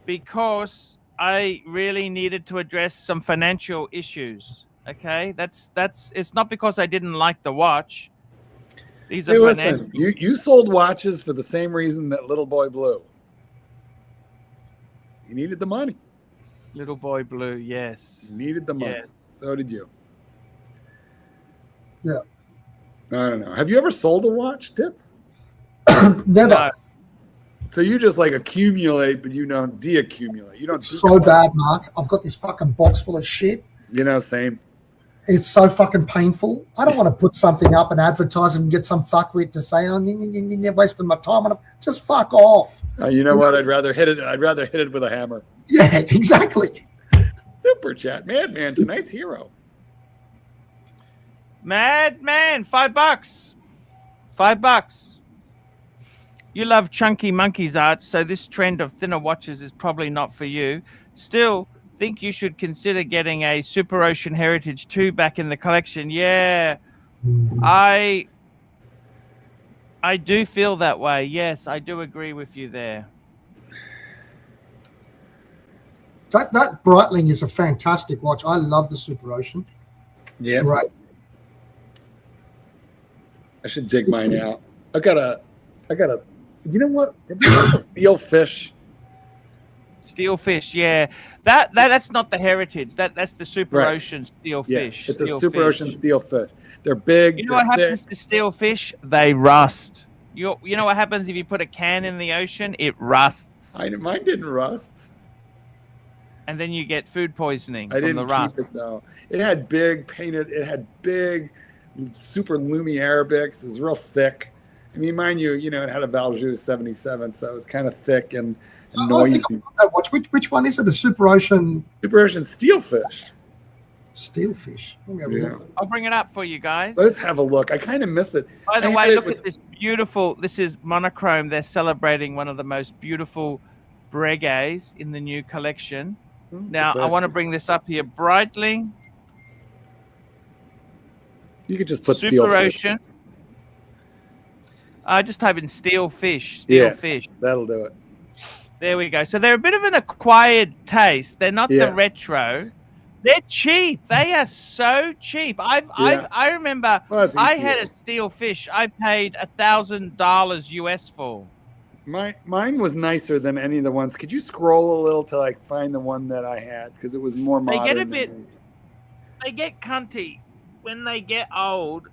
because I really needed to address some financial issues. Okay, that's it's not because I didn't like the watch. These are listen, you sold watches for the same reason that Little Boy Blue. You needed the money. Little Boy Blue, yes. You needed the money. Yes. So did you. Yeah. I don't know. Have you ever sold a watch, Tits? Never. No. So you just like accumulate, but you don't deaccumulate. You don't. It's so bad, Mark. I've got this fucking box full of shit. Same. It's so fucking painful. I don't want to put something up and advertise and get some fuckwit to say, "Oh, you're wasting my time." Just fuck off. You know what? I'd rather hit it. I'd rather hit it with a hammer. Yeah, exactly. Super chat, Madman, tonight's hero. Madman, $5. $5. You love chunky monkeys, Art, so this trend of thinner watches is probably not for you. Still, think you should consider getting a Super Ocean Heritage 2 back in the collection. Yeah, I do feel that way. Yes, I do agree with you there. That Breitling is a fantastic watch. I love the Super Ocean. Yeah, right. I should dig mine out. I gotta. You know what? Did you have a steel fish? Steel fish, yeah. That's not the Heritage. That's the Super Ocean steel fish. It's a Super Ocean steel fish. They're big. You know what happens to steel fish? They rust. You know what happens if you put a can in the ocean? It rusts. Mine didn't rust. And then you get food poisoning I from the rust. Keep it though. It had big super loomy Arabics. It was real thick. I mean, mind you, it had a Valjoux 77, so it was kind of thick and noisy. I think that watch. Which one is it? The Super Ocean? Super Ocean Steelfish. Steelfish. I'll bring it up for you guys. Let's have a look. I kind of miss it. By the way, look at this beautiful. This is monochrome. They're celebrating one of the most beautiful Breguets in the new collection. Now, I want to bring this up here. Breitling. You could just put Super Ocean. Just type in steel fish. Fish. That'll do it. There we go. So they're a bit of an acquired taste. They're not the retro. They're cheap. They are so cheap. I remember I had a steel fish. I paid $1,000 US for. Mine was nicer than any of the ones. Could you scroll a little to find the one that I had, because it was more modern? They get cunty when they get old.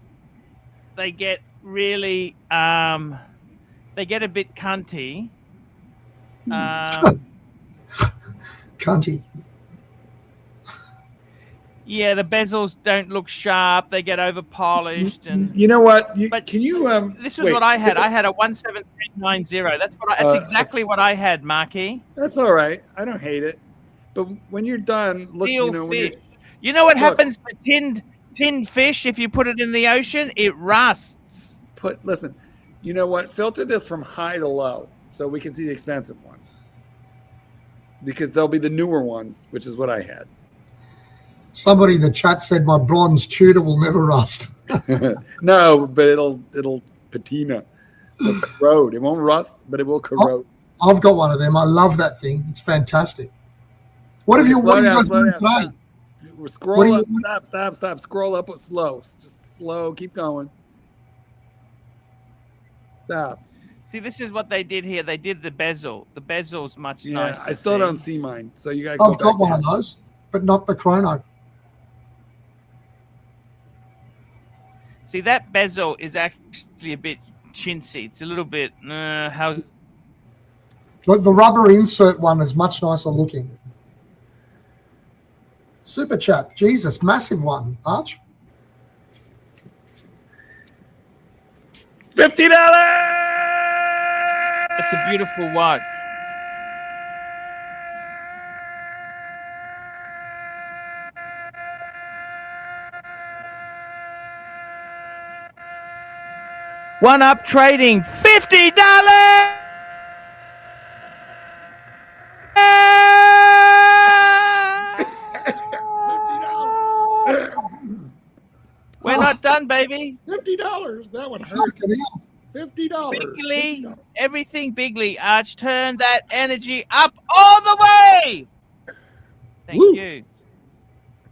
They get really they get a bit cunty. Cunty. Yeah, the bezels don't look sharp. They get over polished, and you know what? This is what I had. I had a 17390. That's exactly what I had, Marky. That's all right. I don't hate it. But when you're done, look. Fish. You know what happens to tinned fish if you put it in the ocean? It rusts. Listen, you know what? Filter this from high to low so we can see the expensive ones. Because they'll be the newer ones, which is what I had. Somebody in the chat said my bronze Tudor will never rust. No, but it'll patina. It'll corrode. It won't rust, but it will corrode. I've got one of them. I love that thing. It's fantastic. What are you guys doing today? Scroll up. Stop. Scroll up slow. Just slow. Keep going. Stop. See, this is what they did here. They did the bezel. The bezel's much nicer. I still don't see mine. So you got. I've got one of those, but not the chrono. See, that bezel is actually a bit chintzy. It's a little bit how. Look, the rubber insert one is much nicer looking. Super chat, Jesus, massive one, Arch. $50. It's a beautiful watch. One Up Trading, $50. We're not done, baby. $50. That one hurt. $50. Bigly, everything bigly. Arch, turn that energy up all the way. Thank you.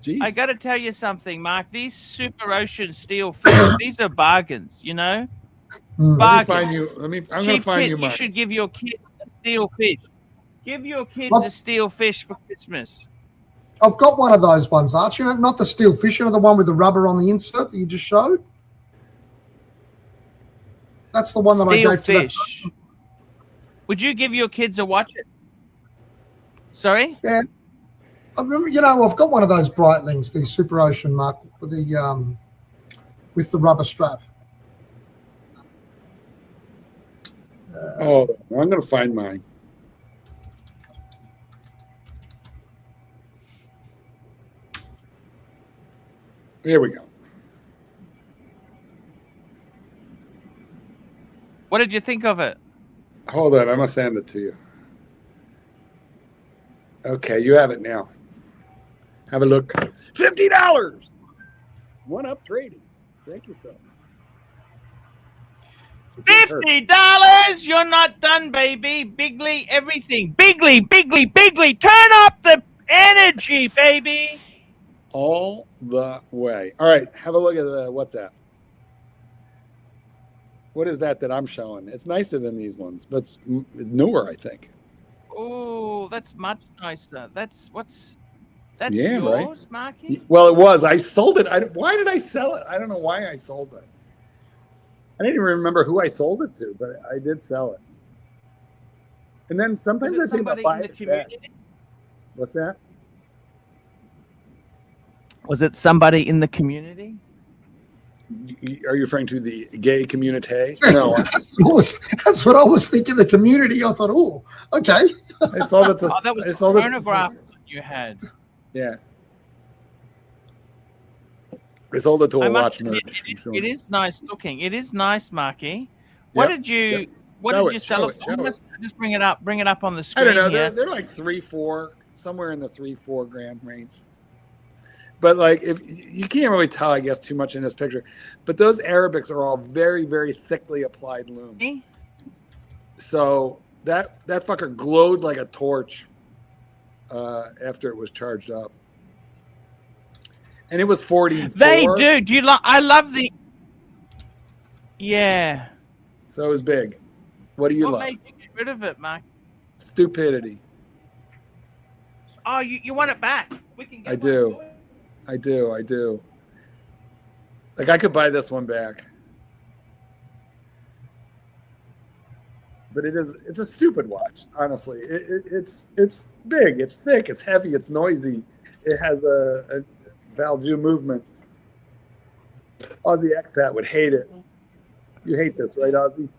Jeez. I got to tell you something, Mark. These Super Ocean steel fish, these are bargains, you know? Bargains. I'm going to find you mine. You should give your kids a steel fish. Give your kids a steel fish for Christmas. I've got one of those ones, Archie. Not the steel fish, the one with the rubber on the insert that you just showed. That's the one that steel I gave fish. To Would you give your kids a watch? Sorry? Yeah. I remember, I've got one of those Breitlings, the Super Ocean Mark, with the rubber strap. I'm going to find mine. Here we go. What did you think of it? Hold on, I'm going to send it to you. Okay, you have it now. Have a look. $50. One Up Trading. Thank you, sir. $50. You're not done, baby. Bigly, everything. Bigly. Turn up the energy, baby. All the way. All right, have a look at the WhatsApp. What is that I'm showing? It's nicer than these ones, but it's newer, I think. Oh, that's much nicer. That's yeah, yours, right? Marky? Well, it was. I sold it. Why did I sell it? I don't know why I sold it. I didn't even remember who I sold it to, but I did sell it. And then sometimes I think about buying it back. What's that? Was it somebody in the community? Are you referring to the gay community? No. That's what I was thinking, the community. I thought, oh, okay. I sold it to... that was I sold the chronograph you had. Yeah. I sold it to a watch nerd. It is nice looking. It is nice, Marky. What did you sell it for? Just bring it up on the screen. I don't know. Here. They're like 3-4, somewhere in the 3-4 gram range. But like, if you can't really tell, I guess, too much in this picture. But those Arabics are all very, very thickly applied loom. So that fucker glowed like a torch after it was charged up. And it was 44. They do. Do you like? I love the. Yeah. So it was big. What do you love? What made you get rid of it, Mark? Stupidity. Oh, you want it back? We can. Get I do. Like, I could buy this one back. But it's a stupid watch, honestly. It's big, it's thick, it's heavy, it's noisy. It has a Valjoux movement. Aussie expat would hate it. You hate this, right, Aussie?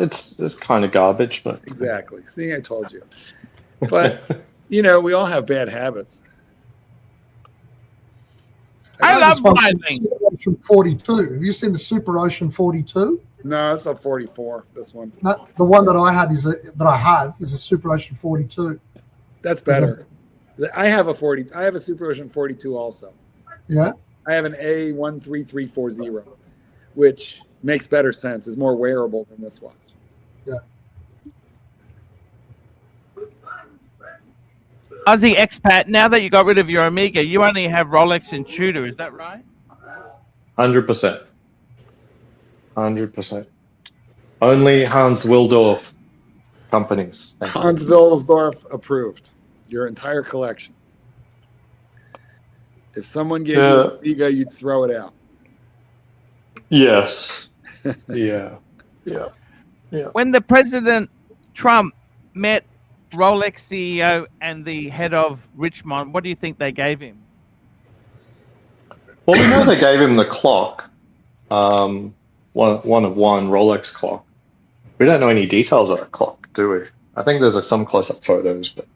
It's kind of garbage, but exactly. See, I told you. But we all have bad habits. I got love this one from driving. Super Ocean 42. Have you seen the Super Ocean 42? No, it's a 44. This one. No, the one that I had is a Super Ocean 42. That's better. I have a 40. I have a Super Ocean 42 also. Yeah. I have an A13340, which makes better sense. Is more wearable than this watch. Yeah. Aussie expat, now that you got rid of your Omega, you only have Rolex and Tudor, is that right? 100%. 100%. Only Hans Wilsdorf companies. Thank you. Hans Wilsdorf approved your entire collection. If someone gave you an Omega, you'd throw it out. Yes. Yeah. When the President Trump met Rolex CEO and the head of Richmond, what do you think they gave him? Well, we know they gave him the clock, one of one Rolex clock. We don't know any details of that clock, do we? I think there's some close-up photos, but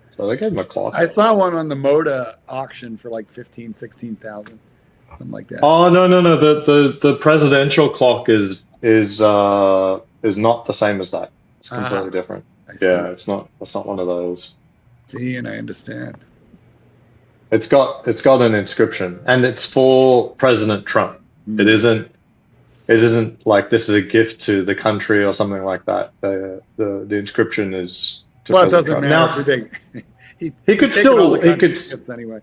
so they gave him a clock. I saw one on the Moda auction for like 15, 16,000, something like that. Oh no! The presidential clock is not the same as that. It's completely different. Yeah, it's not one of those. See, and I understand. It's got an inscription, and it's for President Trump. It isn't like this is a gift to the country or something like that. The inscription is to Well, it President doesn't Trump. matter. Now, he could still anyway.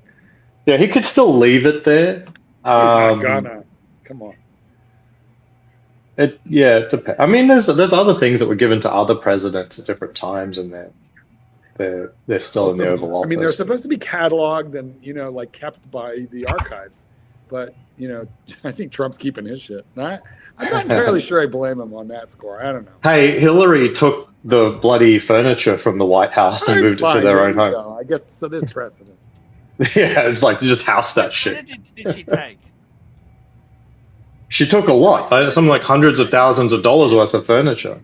Yeah, he could still leave it there. He's not gonna. Come on. It depends. I mean, there's other things that were given to other presidents at different times, and they're still in the Oval Office. I mean, they're supposed to be cataloged and like kept by the archives, but I think Trump's keeping his shit. I'm not entirely sure I blame him on that score. I don't know. Hey, Hillary took the bloody furniture from the White House and moved it to their own home. I guess so. There's precedent. Yeah, it's like you just house that shit. What did she take? She took a lot, something like hundreds of thousands of dollars worth of furniture.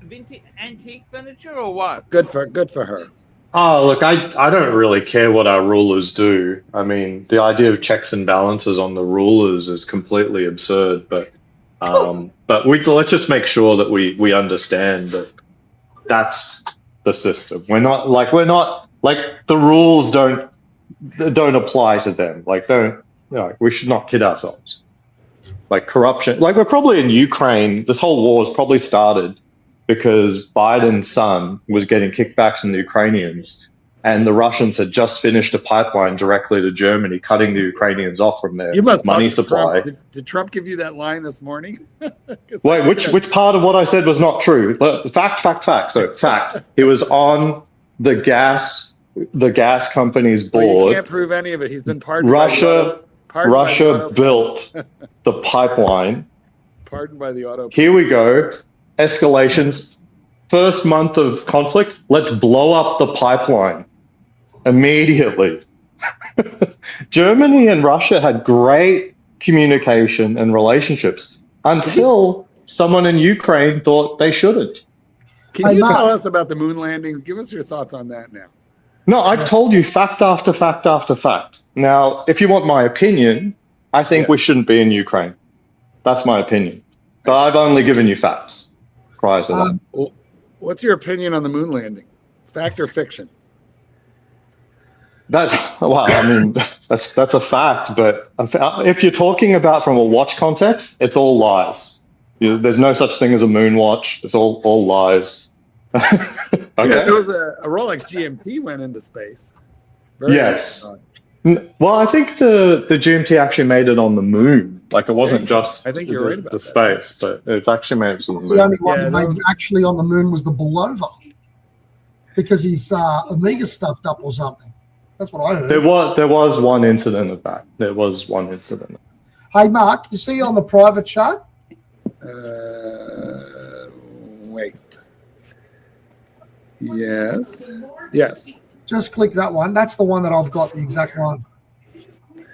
Vintage antique furniture or what? Good for her. Oh, look, I don't really care what our rulers do. I mean, the idea of checks and balances on the rulers is completely absurd. But let's just make sure that we understand that that's the system. We're not like the rules don't apply to them. We should not kid ourselves. Like corruption, we're probably in Ukraine. This whole war has probably started because Biden's son was getting kickbacks from the Ukrainians, and the Russians had just finished a pipeline directly to Germany, cutting the Ukrainians off from their money supply. Did Trump give you that line this morning? Wait, which part of what I said was not true? Fact. So fact. He was on the gas company's board. Well, you can't prove any of it. He's been pardoned. Russia built the pipeline. Pardoned by the auto. Here we go. Escalations. First month of conflict. Let's blow up the pipeline immediately. Germany and Russia had great communication and relationships until someone in Ukraine thought they shouldn't. Can you tell us about the moon landing? Give us your thoughts on that now. No, I've told you fact after fact after fact. Now, if you want my opinion, I think we shouldn't be in Ukraine. That's my opinion. But I've only given you facts prior to that. What's your opinion on the moon landing? Fact or fiction? That's a fact. But if you're talking about from a watch context, it's all lies. There's no such thing as a moon watch. It's all lies. Okay. Yeah, there was a Rolex GMT went into space. Yes. Well, I think the GMT actually made it on the moon. It wasn't just I think you're right about the space, but it's actually made it on the moon. The only one that made actually on the moon was the Bulova, because he's Omega stuffed up or something. That's what I heard. There was one incident of that. There was one incident. Hey, Mark, you see on the private chat? Wait. Yes. Just click that one. That's the one that I've got, the exact one.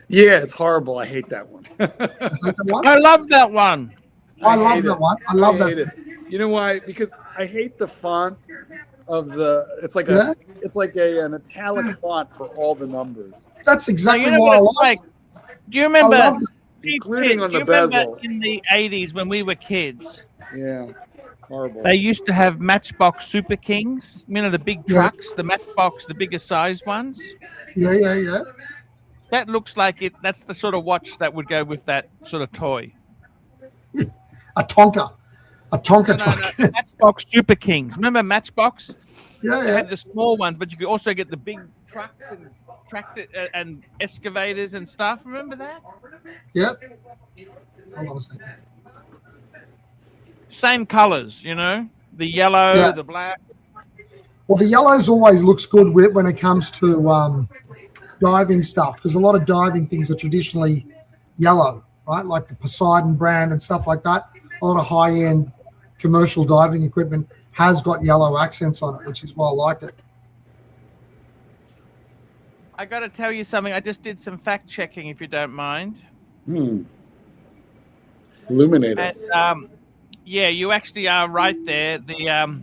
Yeah, it's horrible. I hate that one. I love that one. I love that one. I love that. You know why? Because I hate the font of the. It's like Yeah. an italic font for all the numbers, That's Now, exactly you know why I what it's love like? Do you I remember? love it. including on Do the you remember bezel. in the 80s when we were kids? Yeah, horrible. They used to have Matchbox Super Kings. You know, the big Yeah. trucks, the Matchbox, the bigger size ones. Yeah. That looks like it. That's the sort of watch that would go with that sort of toy. A Tonka No, truck. the Matchbox Super Kings. Remember Matchbox? They yeah. had the small ones, but you could also get the big trucks and tractor and excavators and stuff. Remember that? Yep. Hold on a second. Same colors, you know, the yellow, Yeah. the black. Well, the yellows always looks good when it comes to diving stuff, because a lot of diving things are traditionally yellow, right? Like the Poseidon brand and stuff like that. A lot of high-end commercial diving equipment has got yellow accents on it, which is why I liked it. I got to tell you something. I just did some fact checking, if you don't mind. Illuminate us. And yeah, you actually are right there. The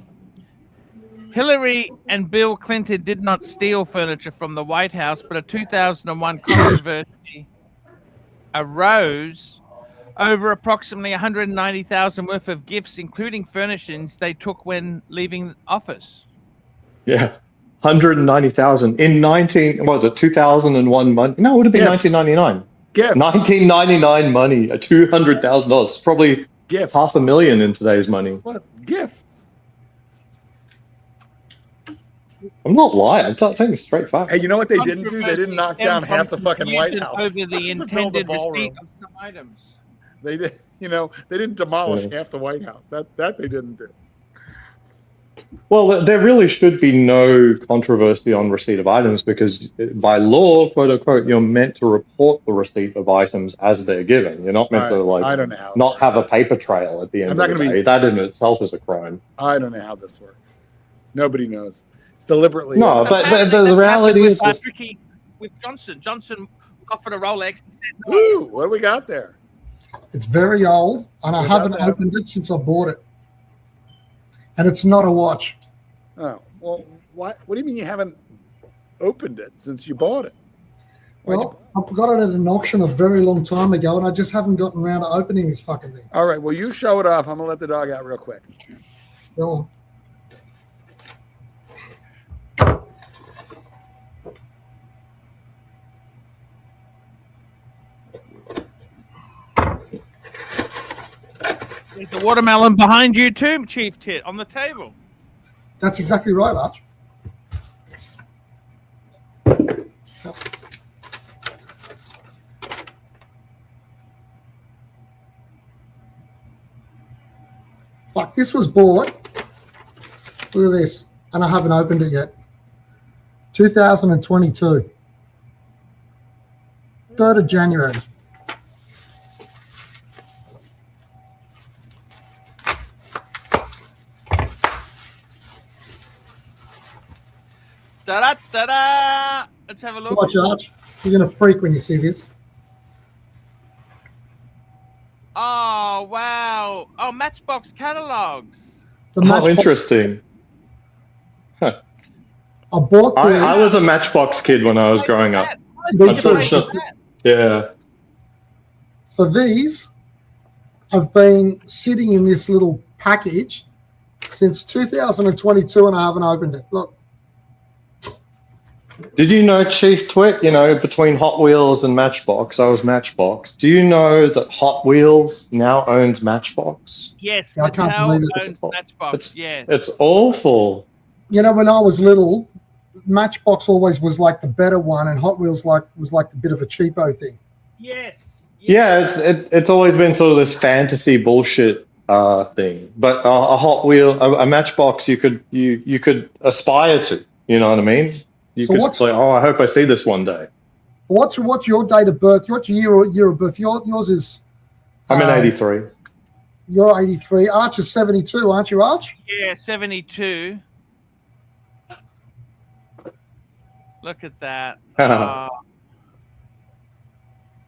Hillary and Bill Clinton did not steal furniture from the White House, but a 2001 controversy arose over approximately 190,000 worth of gifts, including furnishings they took when leaving office. Yeah. 190,000 in 2001 money? No, it would have been Gift. 1999. Gift. 1999 money, $200,000, probably Gift. $500,000 in today's money. What? Gifts. I'm not lying. I'm telling you straight fact. Hey, you know what they didn't do? They didn't knock down half the fucking White Confusion House. over the to build a intended receipt ballroom. of some items. They did, they didn't demolish half the White House. That they didn't do. Well, there really should be no controversy on receipt of items because by law, quote unquote, you're meant to report the receipt of items as they're given. You're not meant to I don't know how not have a paper trail at the end I'm not of the gonna day. That in itself is a crime. I don't know how this works. Nobody knows. It's deliberately. No, but Apparently the that's reality happened is with, this. Ricky, with Johnson. Johnson offered a Rolex and said no. Woo, what do we got there? It's very old, and I What haven't about that? opened it since I bought it. And it's not a watch. Oh, well, what do you mean you haven't opened it since you bought it? Well, I got it at an auction a very long time ago, and I just haven't gotten around to opening this fucking thing. All right, well, you show it off. I'm going to let the dog out real quick. Go on. There's the watermelon behind you too, Chief Tit, on the table. That's exactly right, Arch. Fuck, this was bought. Look at this. And I haven't opened it yet. 2022. 3rd of January. Da-da-da-da! Let's have a look. Watch, Arch. You're going to freak when you see this. Oh, wow. Oh, Matchbox catalogs. The Oh, Matchbox- interesting. I bought this. I was a Matchbox kid when I was growing up. Me too. Unfortunately. Yeah. So these have been sitting in this little package since 2022, and I haven't opened it. Look, Did you know, Chief Twit, between Hot Wheels and Matchbox, I was Matchbox. Do you know that Hot Wheels now owns Matchbox? Yes, Yeah, I can't Mattel believe it. owns Matchbox. Yeah. It's awful. when I was little, Matchbox always was like the better one, and Hot Wheels was like the bit of a cheapo thing. Yes. Yeah, it's always been sort of this fantasy bullshit thing. But a Hot Wheel, a Matchbox, you could aspire to. You know what I mean? You So could what's- say, "Oh, I hope I see this one day." What's your date of birth? What's your year of birth? Yours is. I'm in '83. You're 83. Arch is 72, aren't you, Arch? Yeah, 72. Look at that. Oh,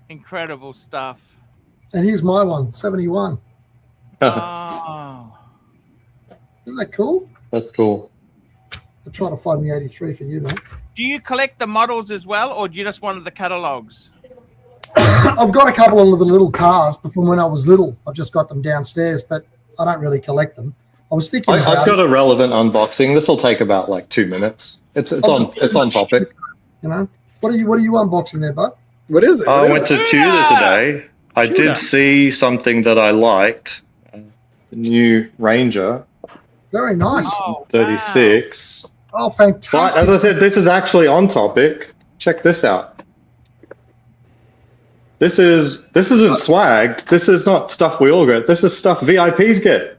incredible stuff. And here's my one, 71. Oh. Isn't that cool? That's cool. I'll try to find the 83 for you, mate. Do you collect the models as well, or do you just want the catalogs? I've got a couple of the little cars, but from when I was little, I've just got them downstairs, but I don't really collect them. I was thinking I've got a relevant unboxing. This will take about like 2 minutes. It's on topic. You know, what are you unboxing there, bud? What is it? I went to Tudor today. I did see something that I liked. The new Ranger Very nice. Oh, 36. Oh, But fantastic. as I said, this is actually on topic. Check this out. This isn't swag. This is not stuff we all get. This is stuff VIPs get.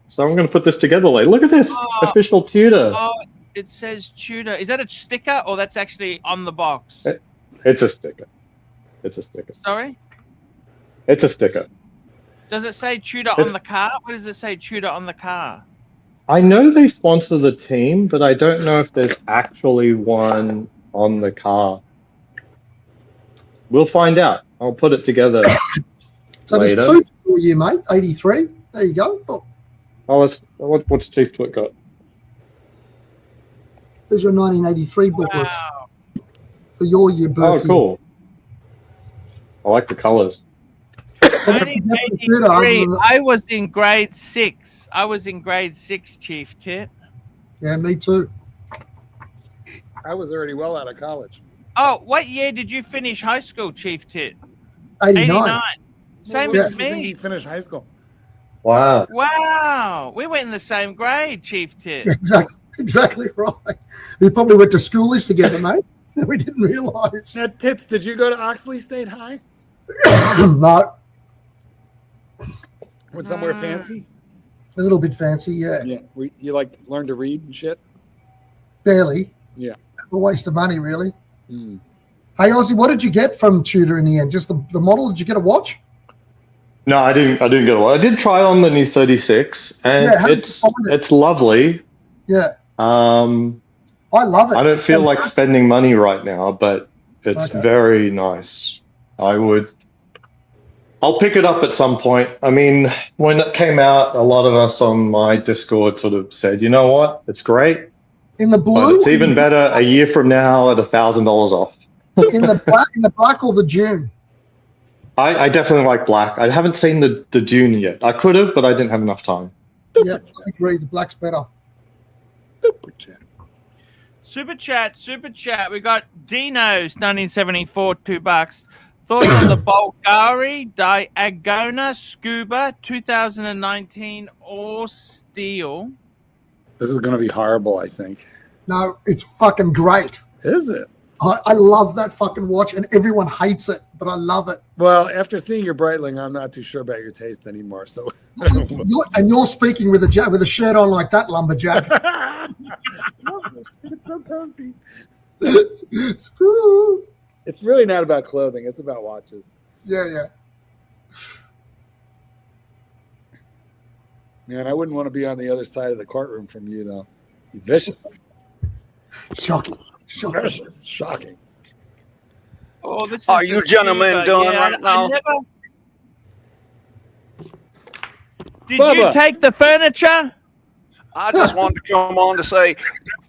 So I'm going to put this together later. Look at this. Official Tudor. Oh, it says Tudor. Is that a sticker, or that's actually on the box? It's a sticker. It's a sticker. Sorry? It's a sticker. Does it say Tudor on the car? What does it say Tudor on the car? I know they sponsor the team, but I don't know if there's actually one on the car. We'll find out. I'll put it together So later. there's two for you, mate. 83. There you go. Oh, What's Chief Twit got? there's your 1983 booklets Wow. for your year Oh, birthday. cool. I like the colors. So that's definitely better, other 1983. than- I was in grade 6. I was in grade 6, Chief Tit. Yeah, me too. I was already well out of college. Oh, what year did you finish high school, Chief Tit? 89. Same When as did you think me. he finished high school? Wow. Wow. We went in the same grade, Chief Tit. Yeah, exactly right. We probably went to schoolies together, mate. We didn't realise. Now, Tits, did you go to Oxley State High? No, Went somewhere fancy? a little bit fancy, yeah. Yeah. You like learn to read and shit? Barely. Yeah. A waste of money, really. Mm. Hey, Ozzy, what did you get from Tudor in the end? Just the model? Did you get a watch? No, I didn't get one. I did try on the new 36, and Yeah, how did you find it? it's lovely. Yeah, I I love it. don't feel like spending money right now, but it's Okay. very nice. I'll pick it up at some point. I mean, when it came out, a lot of us on my Discord sort of said, you know what, it's great, in the but blue. it's even better a year from now at $1,000 off. in the black or the June. I definitely like black. I haven't seen the Dune yet. I could have, but I didn't have enough time. Yeah, I agree. The black's better. Super chat. Super chat. We got Dino's 1974, $2. Thoughts on the Bulgari Diagona Scuba 2019 All Steel? This is going to be horrible, I think. No, it's fucking great. Is it? I love that fucking watch, and everyone hates it, but I love it. Well, after seeing your Breitling, I'm not too sure about your taste anymore. So, You're speaking with a shirt on like that, lumberjack. it's so cozy. Screw. It's really not about clothing. It's about watches. Yeah. Man, I wouldn't want to be on the other side of the courtroom from you, though. You're vicious. Shocking. Vicious. Shocking. Oh, this is Are you the gentlemen Scuba. doing Yeah, right now? Did Bubba. you take the furniture? I just wanted to come on to say,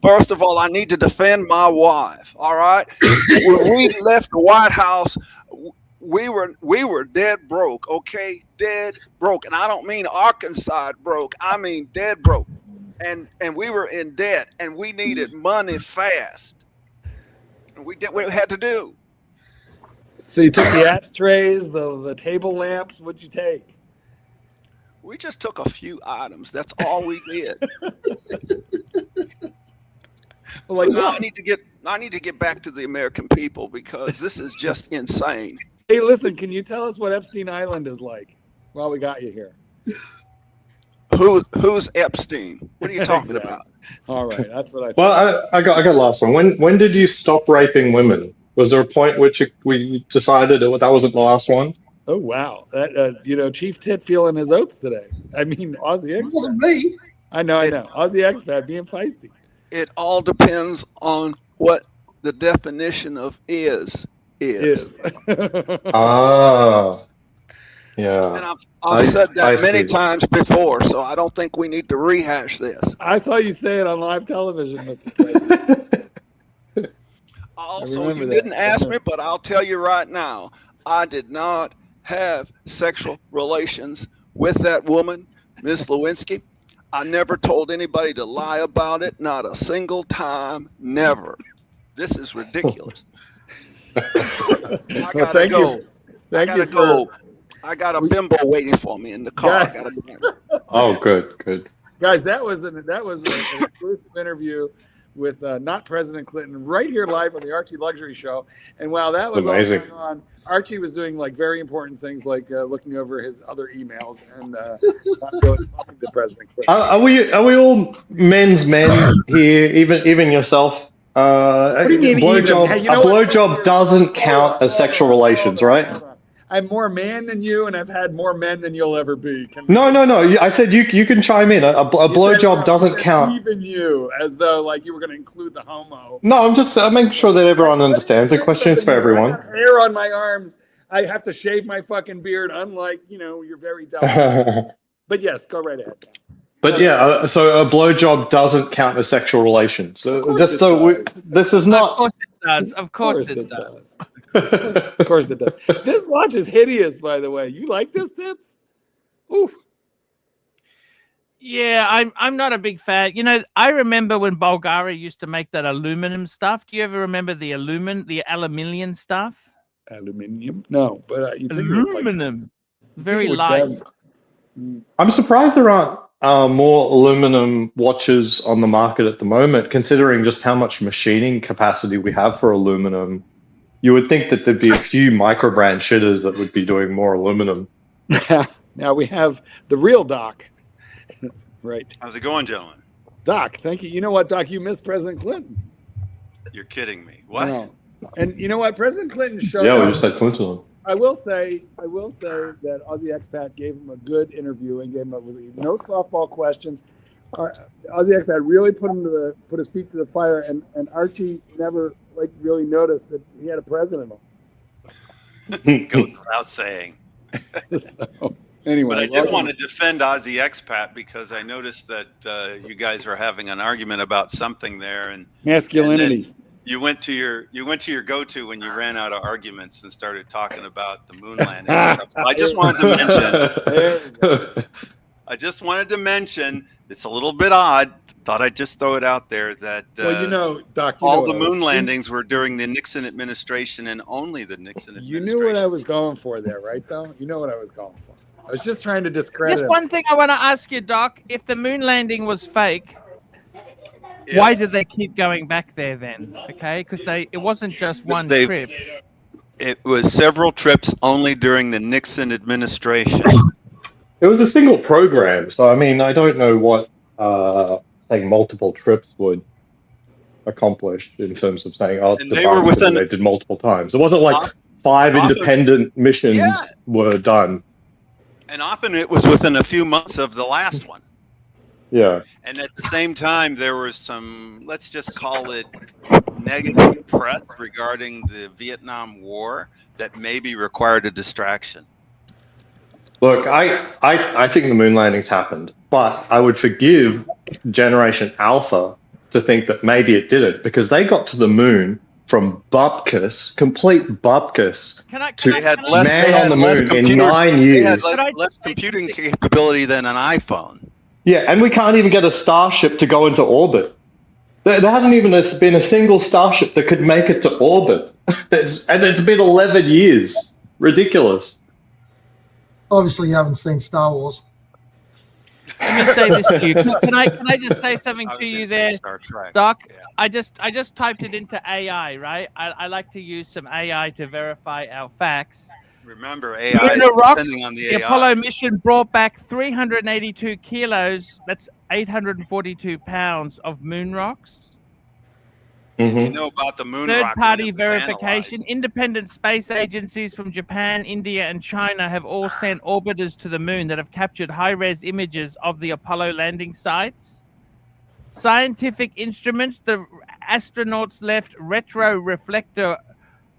first of all, I need to defend my wife. All right, when we left the White House, we were dead broke. Okay, dead broke, and I don't mean Arkansas broke. I mean dead broke, and we were in debt, and we needed money fast. And we did what we had to do. So you took the ashtrays, the table lamps. What'd you take? We just took a few items. That's all we did. Well, like, So now I need to get back to the American people because this is just insane. hey, listen, can you tell us what Epstein Island is like while we got you here? Who's Epstein? What are you talking Exactly. about? All right, that's what I thought. Well, I got last one. When did you stop raping women? Was there a point which we decided that wasn't the last one? Oh, wow. That Chief Tit feeling his oats today. I mean, Aussie It Expat. wasn't me. I know. Aussie Expat being feisty. It all depends on what the definition of is. Is. Ah, Yeah. And I've said I that many see. times before, so I don't think we need to rehash this. I saw you say it on live television, Mr. President. Also, remember you that. didn't ask me, but I'll tell you right now, I did not have sexual relations with that woman, Miss Lewinsky. I never told anybody to lie about it, not a single time, never. This is ridiculous. I Well, gotta thank go. you. Thank I you gotta go. for I got a bimbo waiting for me in the car. Guys- I gotta go. Oh, good. guys. That was an exclusive interview with not President Clinton right here live on the Archie Luxury Show. And while that was Amazing. all going on, Archie was doing like very important things, like looking over his other emails and not really talking to President Clinton. Are we all men's men here? Even yourself? What do you mean even? Blowjob. Hey, you know A what? blowjob doesn't count as sexual relations, right? Hold on. I'm more man than you, and I've had more men than you'll ever be. No. I said you can chime in. A You said, blowjob doesn't count. Even you, as though like you were going to include the homo. No, I'm making sure that everyone understands. The question is for I everyone. got hair on my arms. I have to shave my fucking beard, unlike you're very delicate. But yes, go right ahead. But yeah, so a blowjob doesn't count as sexual relations. Just so this is Of not. course it does. Of course it does. Of course it does. This watch is hideous, by the way. You like this, Tits? Ooh. Yeah, I'm not a big fan. I remember when Bulgaria used to make that aluminum stuff. Do you ever remember the aluminium stuff? Aluminium? No, but you think Aluminum, very light. I'm surprised there aren't more aluminum watches on the market at the moment, considering just how much machining capacity we have for aluminum. You would think that there'd be a few micro brand shitters that would be doing more aluminum. Now we have the real Doc. Right. How's it going, gentlemen? Doc, thank you. You know what, Doc? You missed President Clinton. You're kidding me. What? No. And you know what? President Clinton showed Yeah, we up. just had Clinton. I will say that Aussie Expat gave him a good interview and gave him no softball questions. Aussie Expat really put his feet to the fire, and Archie never really noticed that he had a president on. Goes without saying. So, anyway, But I did want to defend Aussie Expat because I noticed that you guys were having an argument about something there, and masculinity. you went to your go-to when you ran out of arguments and started talking about the moon landing. And stuff. So I just wanted to mention. It's a little bit odd. Thought I'd just throw it out there that well, Doc, all the moon landings were during the Nixon administration and only the Nixon administration. You knew what I was going for there, right? Though you know what I was going for. I was just trying to discredit. Just him. one thing I want to ask you, Doc. If the moon landing was fake, why did they keep going back there then? Okay, because it wasn't just one trip. It was several trips only during the Nixon administration. It was a single program, so I mean, I don't know what saying multiple trips would accomplish in terms of saying, oh, And they were they did multiple times. It wasn't like five independent missions were done. And often it was within a few months of the last one. Yeah. And at the same time, there was some, let's just call it negative press regarding the Vietnam War that maybe required a distraction. Look, I think the moon landings happened, but I would forgive Generation Alpha to think that maybe it didn't, because they got to the moon from bupkis, complete bupkis, to man on the moon in 9 years. They had less computing capability than an iPhone. Yeah, and we can't even get a Starship to go into orbit. There hasn't even been a single Starship that could make it to orbit. And it's been 11 years. Ridiculous. Obviously, you haven't seen Star Wars. Let me say this to you. Can I just say something to you there, Doc? Yeah. I just typed it into AI, right? I like to use some AI to verify our facts. Remember, AI is depending on the AI. The Apollo mission brought back 382 kilos. That's 842 pounds of moon rocks. Mm-hmm. You know about the moon rock. Third-party verification. Independent space agencies from Japan, India, and China have all sent orbiters to the moon that have captured high-res images of the Apollo landing sites. Scientific instruments. The astronauts left retro reflector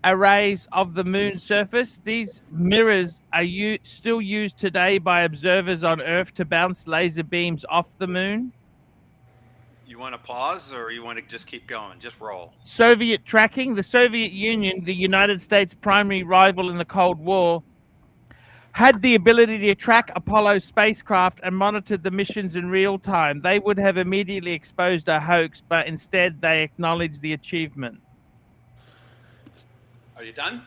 arrays of the moon's surface. These mirrors are still used today by observers on Earth to bounce laser beams off the moon. You want to pause or you want to just keep going? Just roll. Soviet tracking. The Soviet Union, the United States' primary rival in the Cold War, had the ability to track Apollo spacecraft and monitored the missions in real time. They would have immediately exposed a hoax, but instead they acknowledged the achievement. Are you done?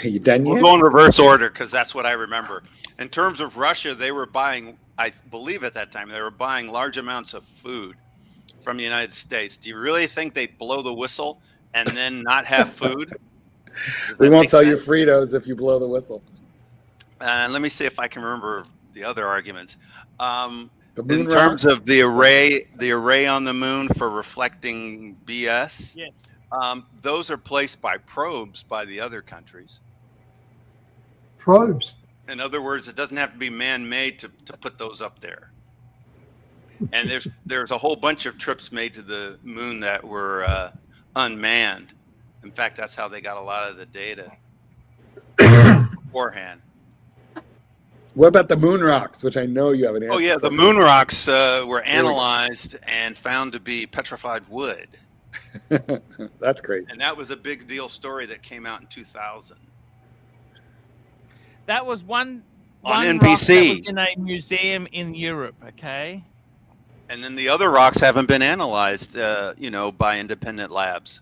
Are you done We'll yet? go in reverse order because that's what I remember. In terms of Russia, they were buying, I believe at that time, they were buying large amounts of food from the United States. Do you really think they'd blow the whistle and then not have food? We won't sell you Fritos if you blow the whistle. And let me see if I can remember the other arguments. The In moon terms rocks. of the array on the moon for reflecting BS, Yes. those are placed by probes by the other countries. Probes. In other words, it doesn't have to be man-made to put those up there. And there's a whole bunch of trips made to the moon that were unmanned. In fact, that's how they got a lot of the data beforehand. What about the moon rocks, which I know you have an answer Oh yeah, for? the moon rocks were analyzed and found to be petrified wood. That's crazy. And that was a big deal story that came out in 2000. That was one On rock that NBC. was in a museum in Europe, okay? And then the other rocks haven't been analyzed, by independent labs.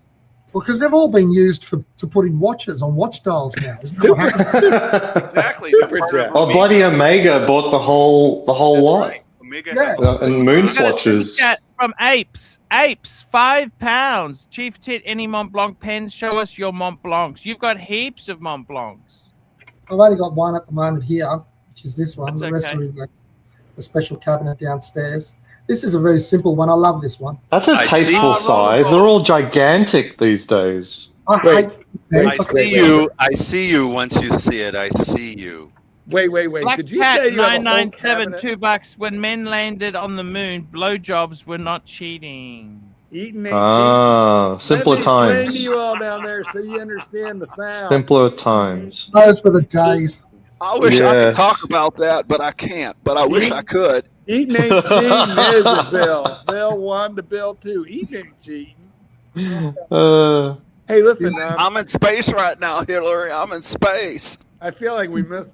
Well, because they've all been used to put in watches on watch dials now. Isn't that what happened? Exactly. Super Part of jet. Oh, bloody Omega bought the whole lot. Right. Omega Yeah. has And moon Got a swatches. certificate from Apes, £5. Chief Tit, any Mont Blanc pens? Show us your Mont Blancs. You've got heaps of Mont Blancs. I've only got one at the moment here, which is this one. That's The rest okay. are in the special cabinet downstairs. This is a very simple one. I love this one. That's a I see. tasteful size. They're all gigantic these days. I Wait. hate pens. I see you once you see it. I see you. Wait. Black Did you Cat say you have a whole 997 cabinet? $2. When men landed on the moon, blowjobs were not cheating. Eating ain't Ah, cheating. simpler Let me explain times. to you all down there so you understand the sound. Simpler times. Those were the days. I wish I could Yes. talk about that, but I can't. But I wish I could. Eating ain't cheating, is it, Bill? Bill 1 to Bill 2. Eating ain't cheating. Hey, listen. I'm in space right now, Hillary. I'm in space. I feel like we buried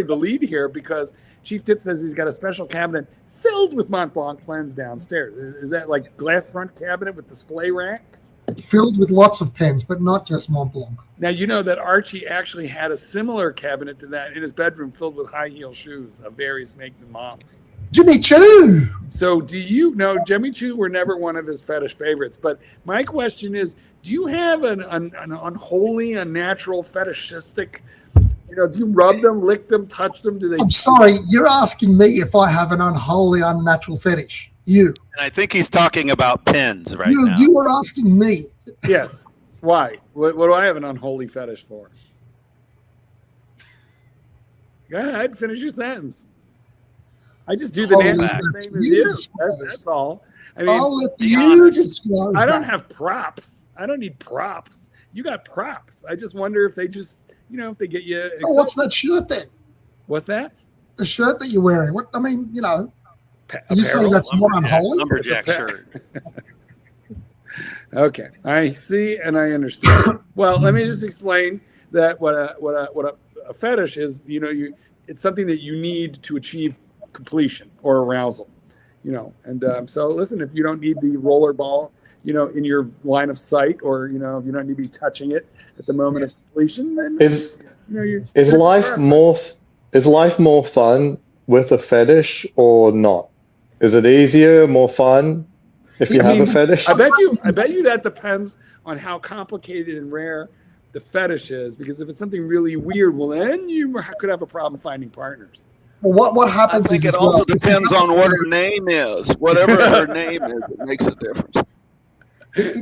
the lead here because Chief Tit says he's got a special cabinet filled with Mont Blanc pens downstairs. Is that like glass front cabinet with display racks? Filled with lots of pens, but not just Mont Blanc. Now, you know that Archie actually had a similar cabinet to that in his bedroom filled with high heel shoes of various makes and models. Jimmy Choo! So do you know Jimmy Choo were never one of his fetish favorites, but my question is, do you have an unholy, unnatural, fetishistic, do you rub them, lick them, touch them? Do they? I'm sorry, you're asking me if I have an unholy, unnatural fetish. You. And I think he's talking about pens right now. You are asking me. Yes. Why? What do I have an unholy fetish for? Go ahead, finish your sentence. I just do the Oh, nasty that's same as you you. disclose. That's all. I mean, I'll let be you honest. disclose. I don't that. have props. I don't need props. You got props. I just wonder if they just, if they get you. Oh, what's that shirt then? What's that? The shirt that you're wearing. What? I mean, are you Apparel? saying that's not unholy? Lumberjack It's a shirt. Okay, I see and I understand. Well, let me just explain that what a fetish is. It's something that you need to achieve completion or arousal. And so listen, if you don't need the roller ball, in your line of sight, or if you don't need to be touching it at the moment of completion, then Is life more fun with a fetish or not? Is it easier, more fun if you have a fetish? I bet you that depends on how complicated and rare the fetish is. Because if it's something really weird, well, then you could have a problem finding partners. Well, what I happens think is it as also well, depends on what her name is. Whatever her name is, it makes a difference.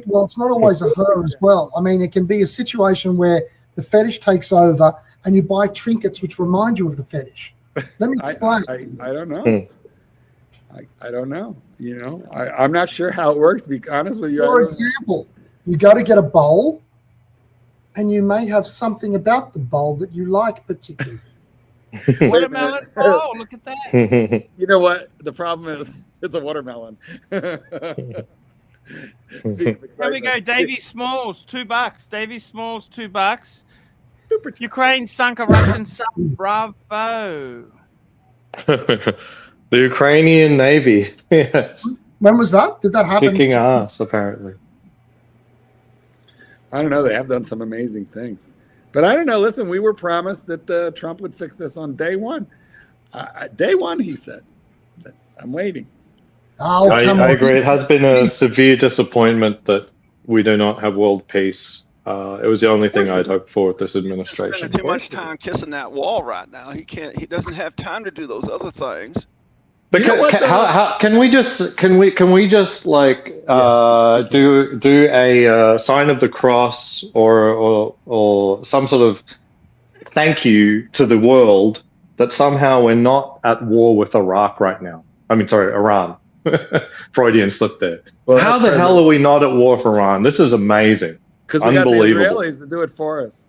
Well, it's not always a her as well. I mean, it can be a situation where the fetish takes over and you buy trinkets which remind you of the fetish. Let me explain. I don't know. I don't know. I'm not sure how it works. To be honest with you, For example, You go to get a bowl, and you may have something about the bowl that you like particularly. Watermelon. Oh, look at that. You know what? The problem is it's a watermelon. There we go. Davy Smalls, $2. Davy Smalls, $2. Ukraine sunk a Russian sub. Bravo. The Ukrainian Navy. Yes. When was that? Did that happen? Kicking ass, apparently. I don't know. They have done some amazing things. But I don't know. Listen, we were promised that Trump would fix this on day one. Day one, he said. I'm waiting. Oh, I agree. It has been a severe disappointment that we do not have world peace. It was the only thing I'd hoped for with this administration. Spending too much time kissing that wall right now. He can't. He doesn't have time to do those other things. But can we just like do a sign of the cross or some sort of thank you to the world that somehow we're not at war with Iraq right now? I mean, sorry, Iran. Freudian slip there. Well, how the hell are we not at war with Iran? This is amazing. Because we got the Israelis to do it for us.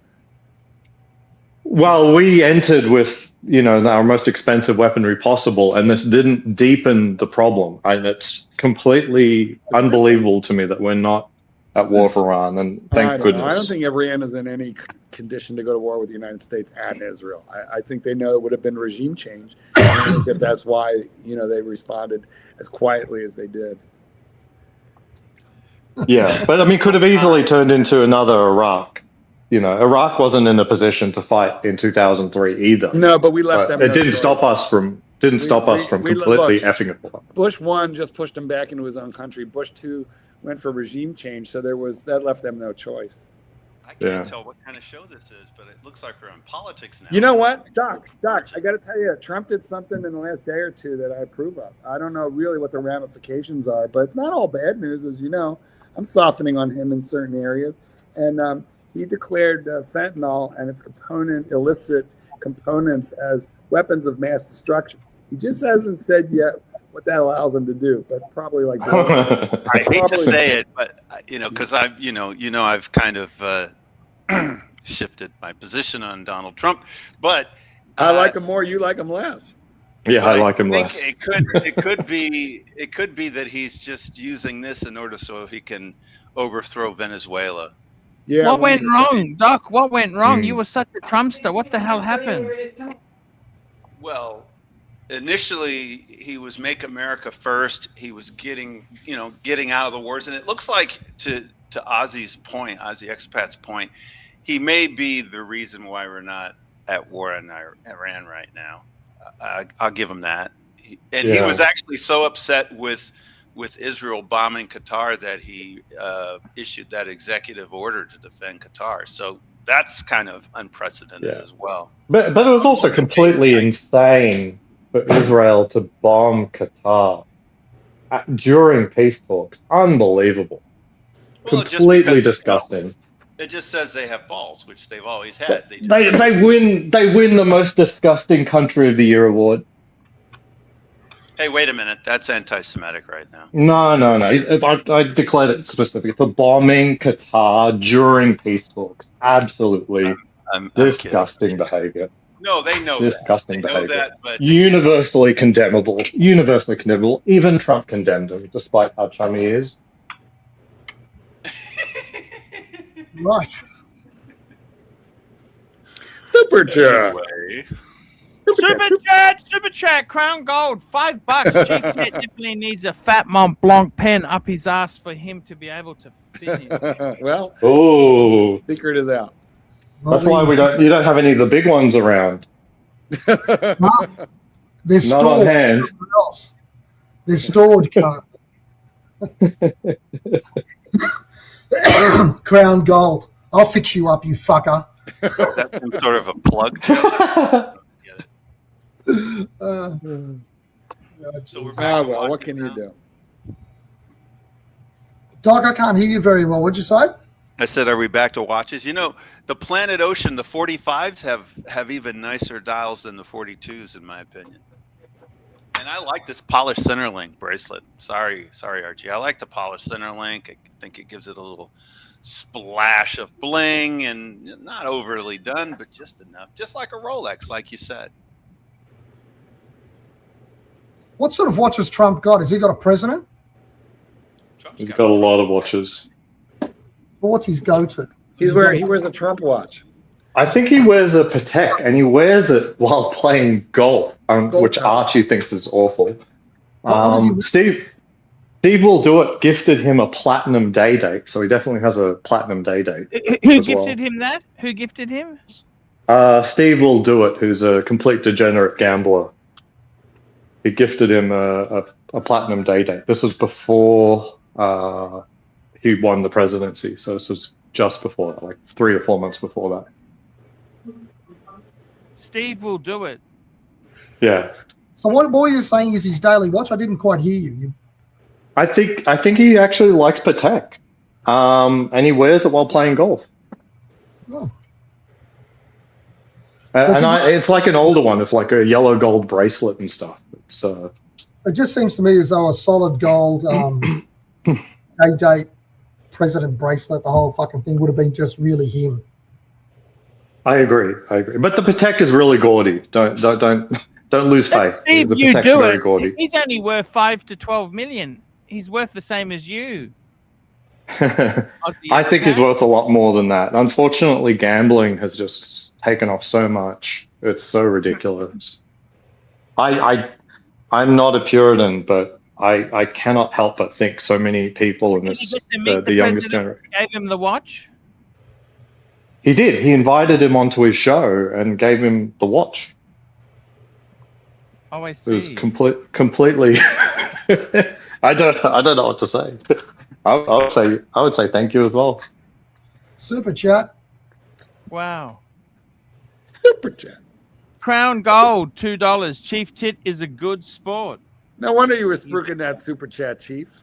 Well, we entered with, our most expensive weaponry possible, and this didn't deepen the problem. It's completely unbelievable to me that we're not at war with Iran, and thank goodness. I don't think Iran is in any condition to go to war with the United States and Israel. I think they know it would have been regime change. I think that's why, they responded as quietly as they did. Yeah, but I mean, could have easily turned into another Iraq. Iraq wasn't in a position to fight in 2003 either. No, but we left them. It didn't stop us from completely effing it up. Bush 1 just pushed him back into his own country. Bush 2 went for regime change, so that left them no choice. I can't tell what kind of show this is, but it looks like we're in politics now. You know what, Doc, I got to tell you, Trump did something in the last day or two that I approve of. I don't know really what the ramifications are, but it's not all bad news, as you know. I'm softening on him in certain areas, and he declared fentanyl and its illicit components as weapons of mass destruction. He just hasn't said yet what that allows him to do, but probably like. I hate to say it, but because I've kind of shifted my position on Donald Trump, but I like him more. You like him less. Yeah, I like him less. It could be that he's just using this in order so he can overthrow Venezuela. Yeah. What went wrong, Doc? What went wrong? You were such a Trumpster. What the hell happened? Well, initially he was Make America First. He was getting out of the wars, and it looks like to Ozzy's point, Ozzy Expat's point, he may be the reason why we're not at war in Iran right now. I'll give him that. He was actually so upset with Israel bombing Qatar that he issued that executive order to defend Qatar. So that's kind of unprecedented as well. But it was also completely insane for Israel to bomb Qatar during peace talks. Unbelievable. Well, completely disgusting. It just says they have balls, which they've always had. They win the most disgusting country of the year award. Hey, wait a minute. That's anti-Semitic right now. No. I declared it specifically for bombing Qatar during peace talks. Absolutely disgusting behavior. No, they know disgusting that. behavior. Know that, but universally condemnable. Universally condemnable. Even Trump condemned him, despite how chummy he is. Right. Super chat. Anyway. Super chat, Crown Gold, $5. Chief Ted definitely needs a Fat Mont Blanc pen up his ass for him to be able to finish. Well, secret is out. That's why you don't have any of the big ones around. No, they're stored. Not on hand. Else. They're stored, Crown Gold. I'll fix you up, you fucker. That's some sort of a plug. So we're back well, what can you do? Doc, I can't hear you very well. What'd you say? I said, are we back to watches? The Planet Ocean, the 45s have even nicer dials than the 42s, in my opinion. And I like this polished center link bracelet. Sorry, Archie. I like the polished center link. I think it gives it a little splash of bling and not overly done, but just enough. Just like a Rolex, like you said. What sort of watch has Trump got? Has he got a president? He's got a lot of watches. Well, what's his go-to? He wears a Trump watch. I think he wears a Patek, and he wears it while playing golf, which Archie thinks is awful. Steve Will Do It gifted him a platinum day date, so he definitely has a platinum day date. Who gifted him that? Who gifted him? Steve Will Do It, who's a complete degenerate gambler. He gifted him a platinum day date. This was before he won the presidency, so this was just before that, like 3 or 4 months before that. Steve Will Do It. Yeah. So what you're saying is his daily watch? I didn't quite hear you. I think he actually likes Patek, and he wears it while playing golf. Oh. It's like an older one. It's like a yellow gold bracelet and stuff. It's it just seems to me as though a solid gold day date president bracelet, the whole fucking thing would have been just really him. I agree. But the Patek is really gaudy. Don't lose faith. Steve, the you Patek's do very it. gaudy. He's only worth 5 to 12 million. He's worth the same as you. I think he's worth a lot more than that. Unfortunately, gambling has just taken off so much. It's so ridiculous. I'm not a Puritan, but I cannot help but think so many people in this the youngest generation gave him the watch. He did. He invited him onto his show and gave him the watch. Oh, I see. It was completely. I don't know what to say. I would say thank you as well. Super chat. Wow. Super chat. Crown Gold, $2. Chief Tit is a good sport. No wonder you were spruiking that super chat, Chief.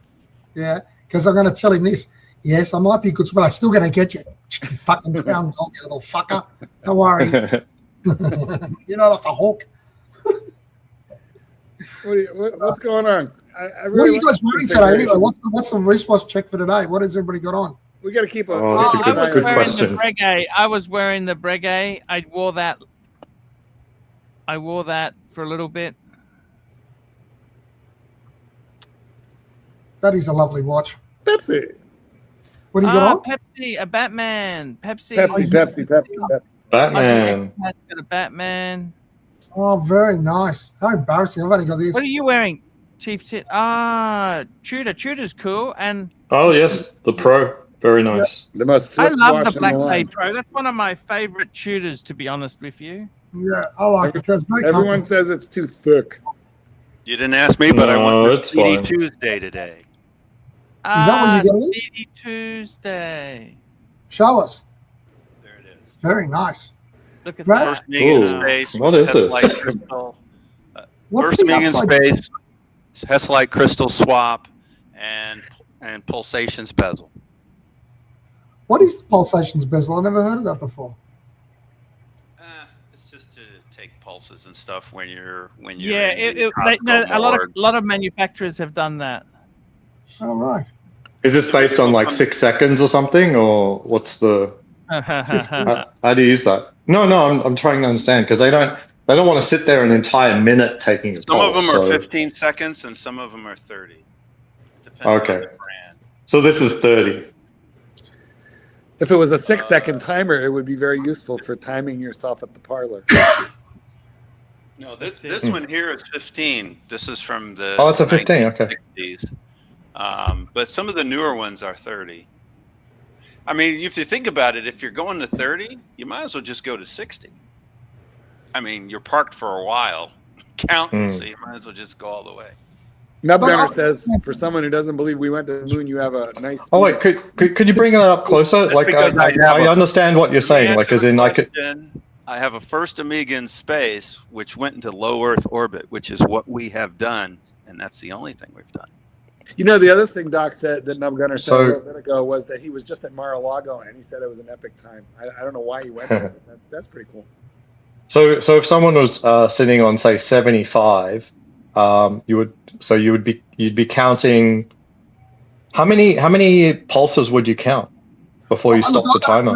Yeah, because I'm going to tell him this. Yes, I might be good, but I'm still going to get you. Fucking Crown Gold, you little fucker. Don't worry. You're not off the hook. What's going on? I What really are you guys wearing today? Anyway, what's the wristwatch check for today? What has everybody got on? We got to keep a. Oh, that's a good question. I was wearing the Breguet. I wore that for a little bit. That is a lovely watch. Pepsi. What do you got on? Pepsi, a Batman. Pepsi. Pepsi. Batman. Got a Batman. Oh, very nice. How embarrassing. I've only got this. What are you wearing, Chief Tit? Tudor. Tudor's cool. And oh, yes, the Pro. Very nice. The most. I love the Black Bay Pro. That's one of my favorite Tudors, to be honest with you. Yeah, I like it. It's very Everyone says it's too thick. You didn't ask me, but I went it's to fine. Tuesday today. Is that what you got in? CD Tuesday. Show us. There it is. Very nice. Look at Right. that. First meeting in Ooh, space. what is this? Heslite crystal. What's First the meeting in upside? space. Heslite crystal swap and pulsations bezel. What is the pulsations bezel? I've never heard of that before. It's just to take pulses and stuff when you're Yeah, in a lot of manufacturers have done that. All right. Is this based on like 6 seconds or something, or what's the? How do you use that? No, I'm trying to understand because they don't want to sit there an entire minute taking a Some pulse. of them are 15 seconds and some of them are 30. Depends on Okay. the brand. So this is 30. If it was a 6-second timer, it would be very useful for timing yourself at the parlor. No, this one here is 15. This is from the Oh, it's a 15. Okay. 1960s. But some of the newer ones are 30. I mean, if you think about it, if you're going to 30, you might as well just go to 60. I mean, you're parked for a while, counting, so you might as well just go all the way. Nub Gunner says, for someone who doesn't believe we went to the moon, you have a nice. Oh wait, could you bring that up closer? That's Like because I understand what you're saying. Like as in I could. I have a first Amiga in space, which went into low Earth orbit, which is what we have done, and that's the only thing we've done. You know, the other thing Doc said that Nub Gunner said So- a little bit ago was that he was just at Mar-a-Lago and he said it was an epic time. I don't know why he went there, but that's pretty cool. So if someone was sitting on say 75, you'd be counting. How many pulses would you count before you stop the timer?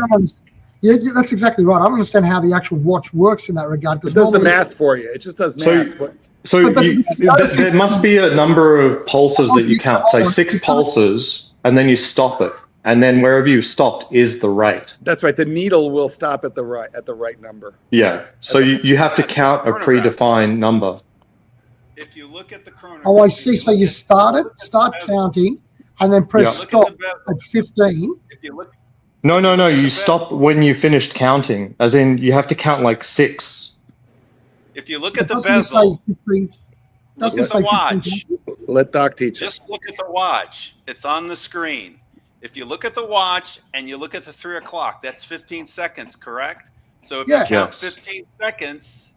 Yeah, that's exactly right. I don't understand how the actual watch works in that regard. It does the math for you. It just does math. There must be a number of pulses that you count. Say 6 pulses, and then you stop it, and then wherever you stopped is the rate. That's right. The needle will stop at the right number. Yeah. So you have to count a predefined number. If you look at the chronograph. Oh, I see. So you start counting, and then press stop at 15. If you look. No. You stop when you finished counting, as in you have to count like 6. If you look at the bezel, look at the watch. Let Doc teach us. Just look at the watch. It's on the screen. If you look at the watch and you look at the 3 o'clock, that's 15 seconds, correct? So if you count 15 seconds,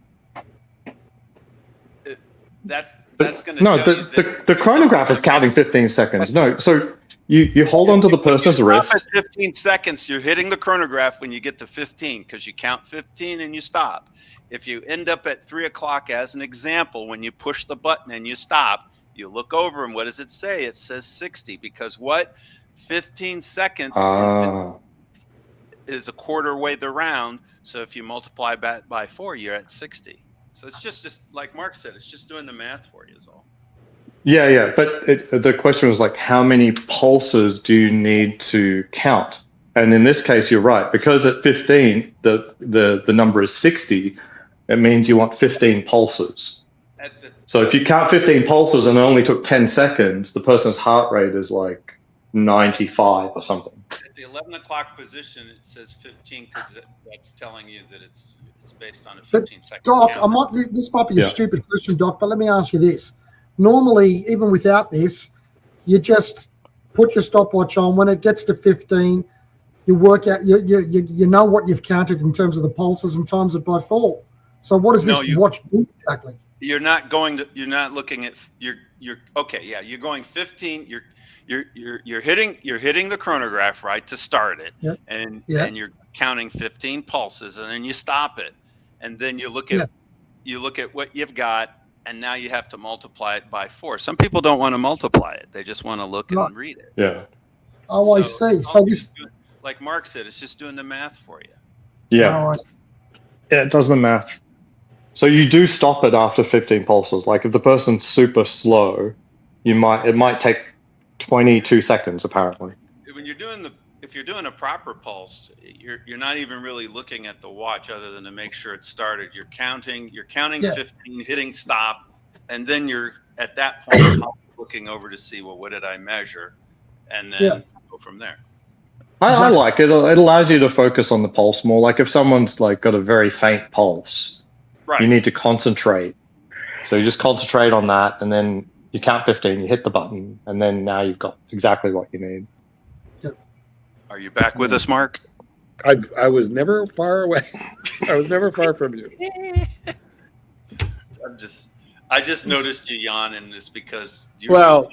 that's going to. No, the chronograph is counting 15 seconds. No, so. You hold on to the person's wrist. At 15 seconds, you're hitting the chronograph when you get to 15 because you count 15 and you stop. If you end up at 3 o'clock, as an example, when you push the button and you stop, you look over and what does it say? It says 60 because what? 15 seconds is a quarter way the round. So if you multiply that by 4, you're at 60. So it's just like Mark said, it's just doing the math for you is all. Yeah, but the question was like, how many pulses do you need to count? And in this case, you're right, because at 15, the number is 60. It means you want 15 pulses. So if you count 15 pulses and it only took 10 seconds, the person's heart rate is like 95 or something. At the 11 o'clock position, it says 15 because that's telling you that it's based on a 15-second Doc, count. this might be a stupid question, Doc, but let me ask you this. Normally, even without this, you just put your stopwatch on. When it gets to 15, you work out. You know what you've counted in terms of the pulses and times it by 4. So what does this watch do exactly? You're not going to. You're not looking at. You're okay. Yeah, you're going 15. You're hitting the chronograph right to start it, and you're counting 15 pulses, and then you stop it, and then you look at what you've got. And now you have to multiply it by 4. Some people don't want to multiply it. They just want to look and read it. Yeah. Oh, I see. So this, like Mark said, it's just doing the math for you. Yeah. Yeah, it does the math. So you do stop it after 15 pulses. Like if the person's super slow, it might take 22 seconds apparently. If you're doing a proper pulse, you're not even really looking at the watch other than to make sure it started. You're counting 15, hitting stop, and then you're at that point looking over to see, well, what did I measure, and then go from there. I like it. It allows you to focus on the pulse more. Like if someone's like got a very faint pulse, you need to concentrate. So you just concentrate on that, and then you count 15, you hit the button, and then now you've got exactly what you need. Are you back with us, Mark? I was never far away. I was never far from you. I just noticed you yawning this because my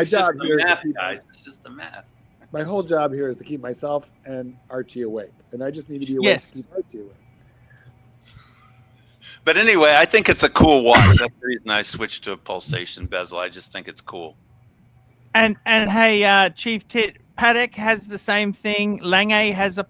job here is to keep it's just the math. My whole job here is to keep myself and Archie awake, and I just need to be awake to keep Archie awake. But anyway, I think it's a cool watch. That's the reason I switched to a pulsation bezel. I just think it's cool. And hey, Chief Tit, Patek has the same thing. Lange has a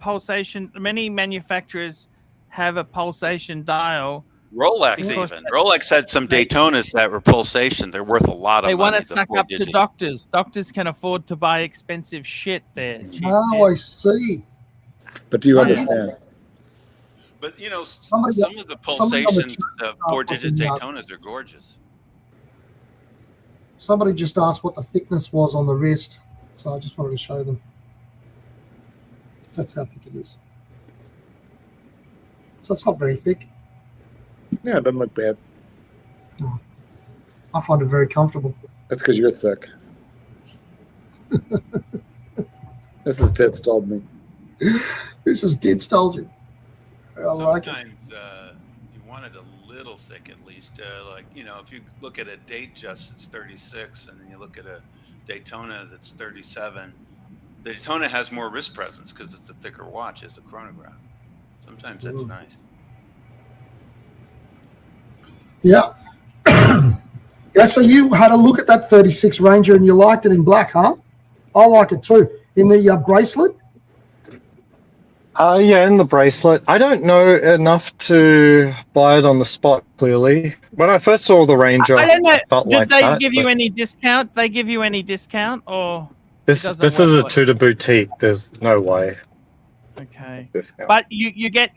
many manufacturers have a pulsation dial. Rolex even. Rolex had some Daytonas that were pulsation. They're worth a lot of money. They want to suck up to doctors. Doctors can afford to buy expensive shit there. Oh, I see. But do you understand? But some of the pulsations of 4-digit Daytonas are gorgeous. Somebody just asked what the thickness was on the wrist, so I just wanted to show them. That's how thick it is. So it's not very thick. Yeah, it doesn't look bad. No. I find it very comfortable. That's because you're thick. This is Tits told me. This is Tits told you. I like it. Sometimes you want it a little thick at least. If you look at a date just, it's 36, and then you look at a Daytona that's 37. The Daytona has more wrist presence because it's a thicker watch as a chronograph. Sometimes that's nice. Yeah. Yeah, so you had a look at that 36 Ranger and you liked it in black, huh? I like it too. In the bracelet? Yeah, in the bracelet. I don't know enough to buy it on the spot, clearly. When I first saw the Ranger, I don't know. I felt Did like they that. give you but any discount? They give you any discount, or this doesn't this work is a like- Tudor boutique. There's no way. okay? Discount. But you get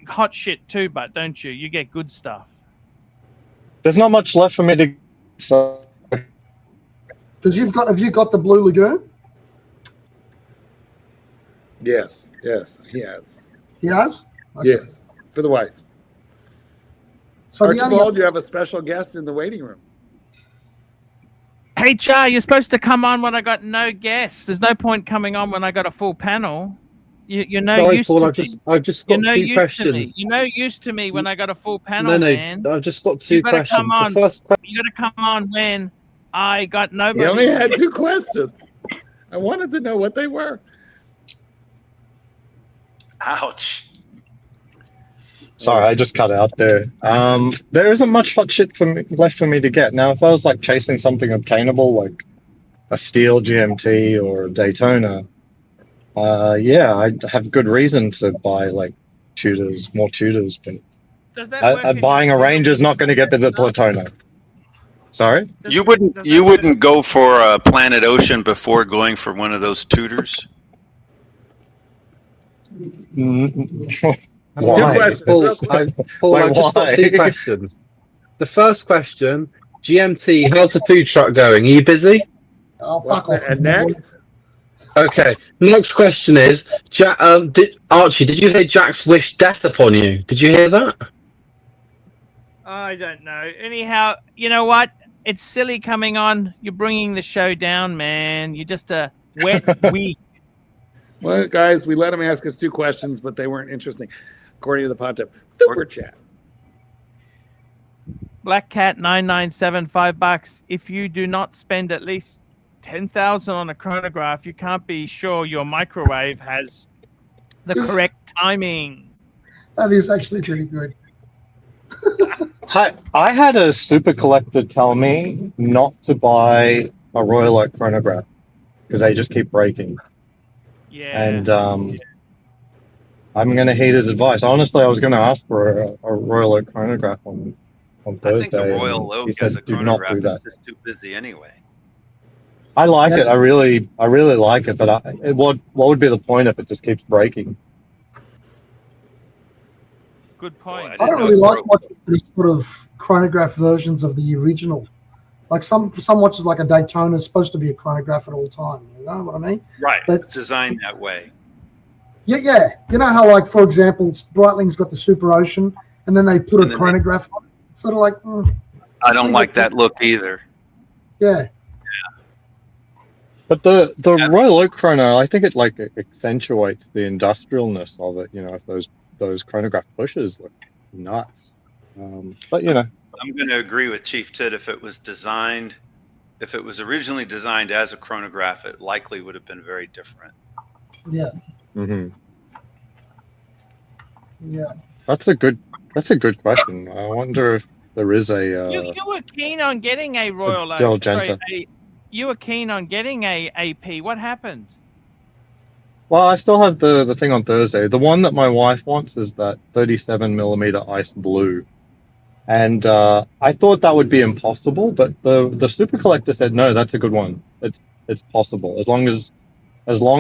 hot shit too, but don't you? You get good stuff. There's not much left for me to. So Because have you got the Blue Lagoon? Yes, he has. He has? Okay. Yes, for the wife. So the only Archibald, you have a special guest in the waiting room. Hey, Char, you're supposed to come on when I got no guests. There's no point coming on when I got a full panel. You're no Sorry, use Paul. to I've just You're got no two use questions. to me. You're no use to me when I got a full panel, No, man. I've just got two You gotta questions. come on. The first question. You got to come on when I got He nobody. only had 2 questions. I wanted to know what they were. Ouch. sorry, I just cut out there. There isn't much hot shit left for me to get now. If I was like chasing something obtainable, like a Steel GMT or a Daytona, yeah, I'd have good reason to buy like more Tudors. But Does that work in buying a your Ranger's not going to get me the Platona. Sorry. Does You that- wouldn't does you that- wouldn't go for a Planet Ocean before going for one of those Tudors? Why? Two questions. Paul, Real quick. I've just got why? 2 questions. The first question, GMT, how's the food truck going? Are you busy? Oh, fuck off. And next, Okay. Next question is, Archie, did you hear Jack's wished death upon you? Did you hear that? I don't know. Anyhow, you know what? It's silly coming on. You're bringing the show down, man. You're just a wet week. well, guys, we let him ask us 2 questions, but they weren't interesting, according to the pod tip. Super chat. Black Cat 997, $5. If you do not spend at least 10,000 on a chronograph, you can't be sure your microwave has the correct timing. That is actually pretty good. I had a super collector tell me not to buy a Royal Oak chronograph because they just keep breaking. Yeah. And I'm going to heed his advice. Honestly, I was going to ask for a Royal Oak chronograph on I think Thursday. the Royal and he Oak said, as a do not chronograph do is that. just too busy anyway. I like it. I really like it. But what would be the point if it just keeps breaking? Good point. Boy, I don't know really it like broke. watching these sort of chronograph versions of the original. Like some watches, like a Daytona, is supposed to be a chronograph at all time. You know what I mean? Right. But It's designed that way. yeah. You know how, like, for example, Breitling's got the Super Ocean, and then they put And a then chronograph on it. It's sort of like, I just don't leave like it- that look either. Yeah. But the Royal Oak chrono, I think it like accentuates the industrialness of it. You know, if those chronograph pushes look nuts. But you know, I'm going to agree with Chief Tit. If it was originally designed as a chronograph, it likely would have been very different. Yeah. mhm. Yeah. That's a good question. I wonder if there is a You were keen on getting a Royal Joe Oak. Sorry, Genta. you were keen on getting a AP. What happened? Well, I still have the thing on Thursday. The one that my wife wants is that 37mm ice blue. And I thought that would be impossible, but the super collector said no, that's a good one. It's possible as long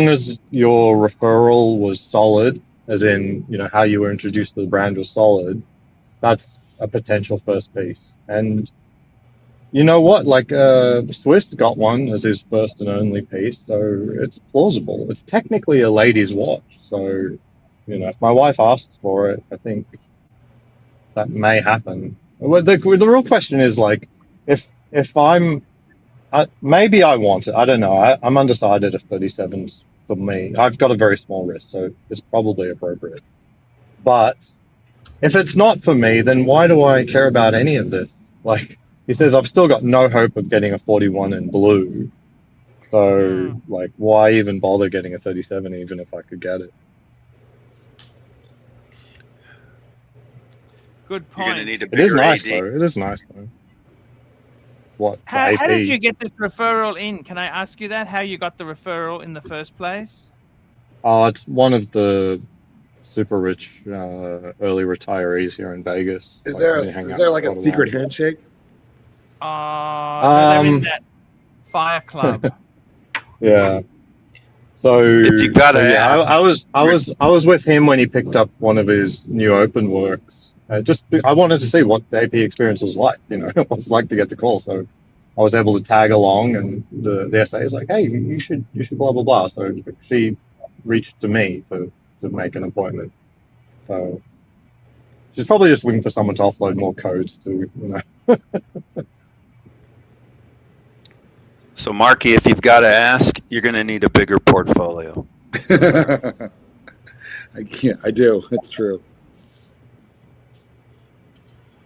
as your referral was solid, as in, you know, how you were introduced to the brand was solid. That's a potential first piece. And you know what? Like Swiss got one as his first and only piece, so it's plausible. It's technically a lady's watch, so you know, if my wife asks for it, I think that may happen. Well, the real question is like, if I'm, maybe I want it. I don't know. I'm undecided if 37's for me. I've got a very small wrist, so it's probably appropriate. But if it's not for me, then why do I care about any of this? Like he says, I've still got no hope of getting a 41 in blue. So like, why even bother getting a 37 even if I could get it? Good You're going to point. need a It is bigger nice AD. though. It is nice though. what the How AP. did you get this referral in? Can I ask you that? How you got the referral in the first place? Oh, it's one of the super rich early retirees here in Vegas. Is Like, there they hang is out there like a quite secret while. handshake? No, they're in that fire club. Yeah. So, If you gotta yeah, ask. I was with him when he picked up one of his new open works. I wanted to see what the AP experience was like, what it's like to get the call. So I was able to tag along, and the SA is like, hey, you should blah blah blah. So she reached to me to make an appointment. So she's probably just waiting for someone to offload more codes to. So, Marky, if you've got to ask, you're going to need a bigger portfolio. I do. It's true.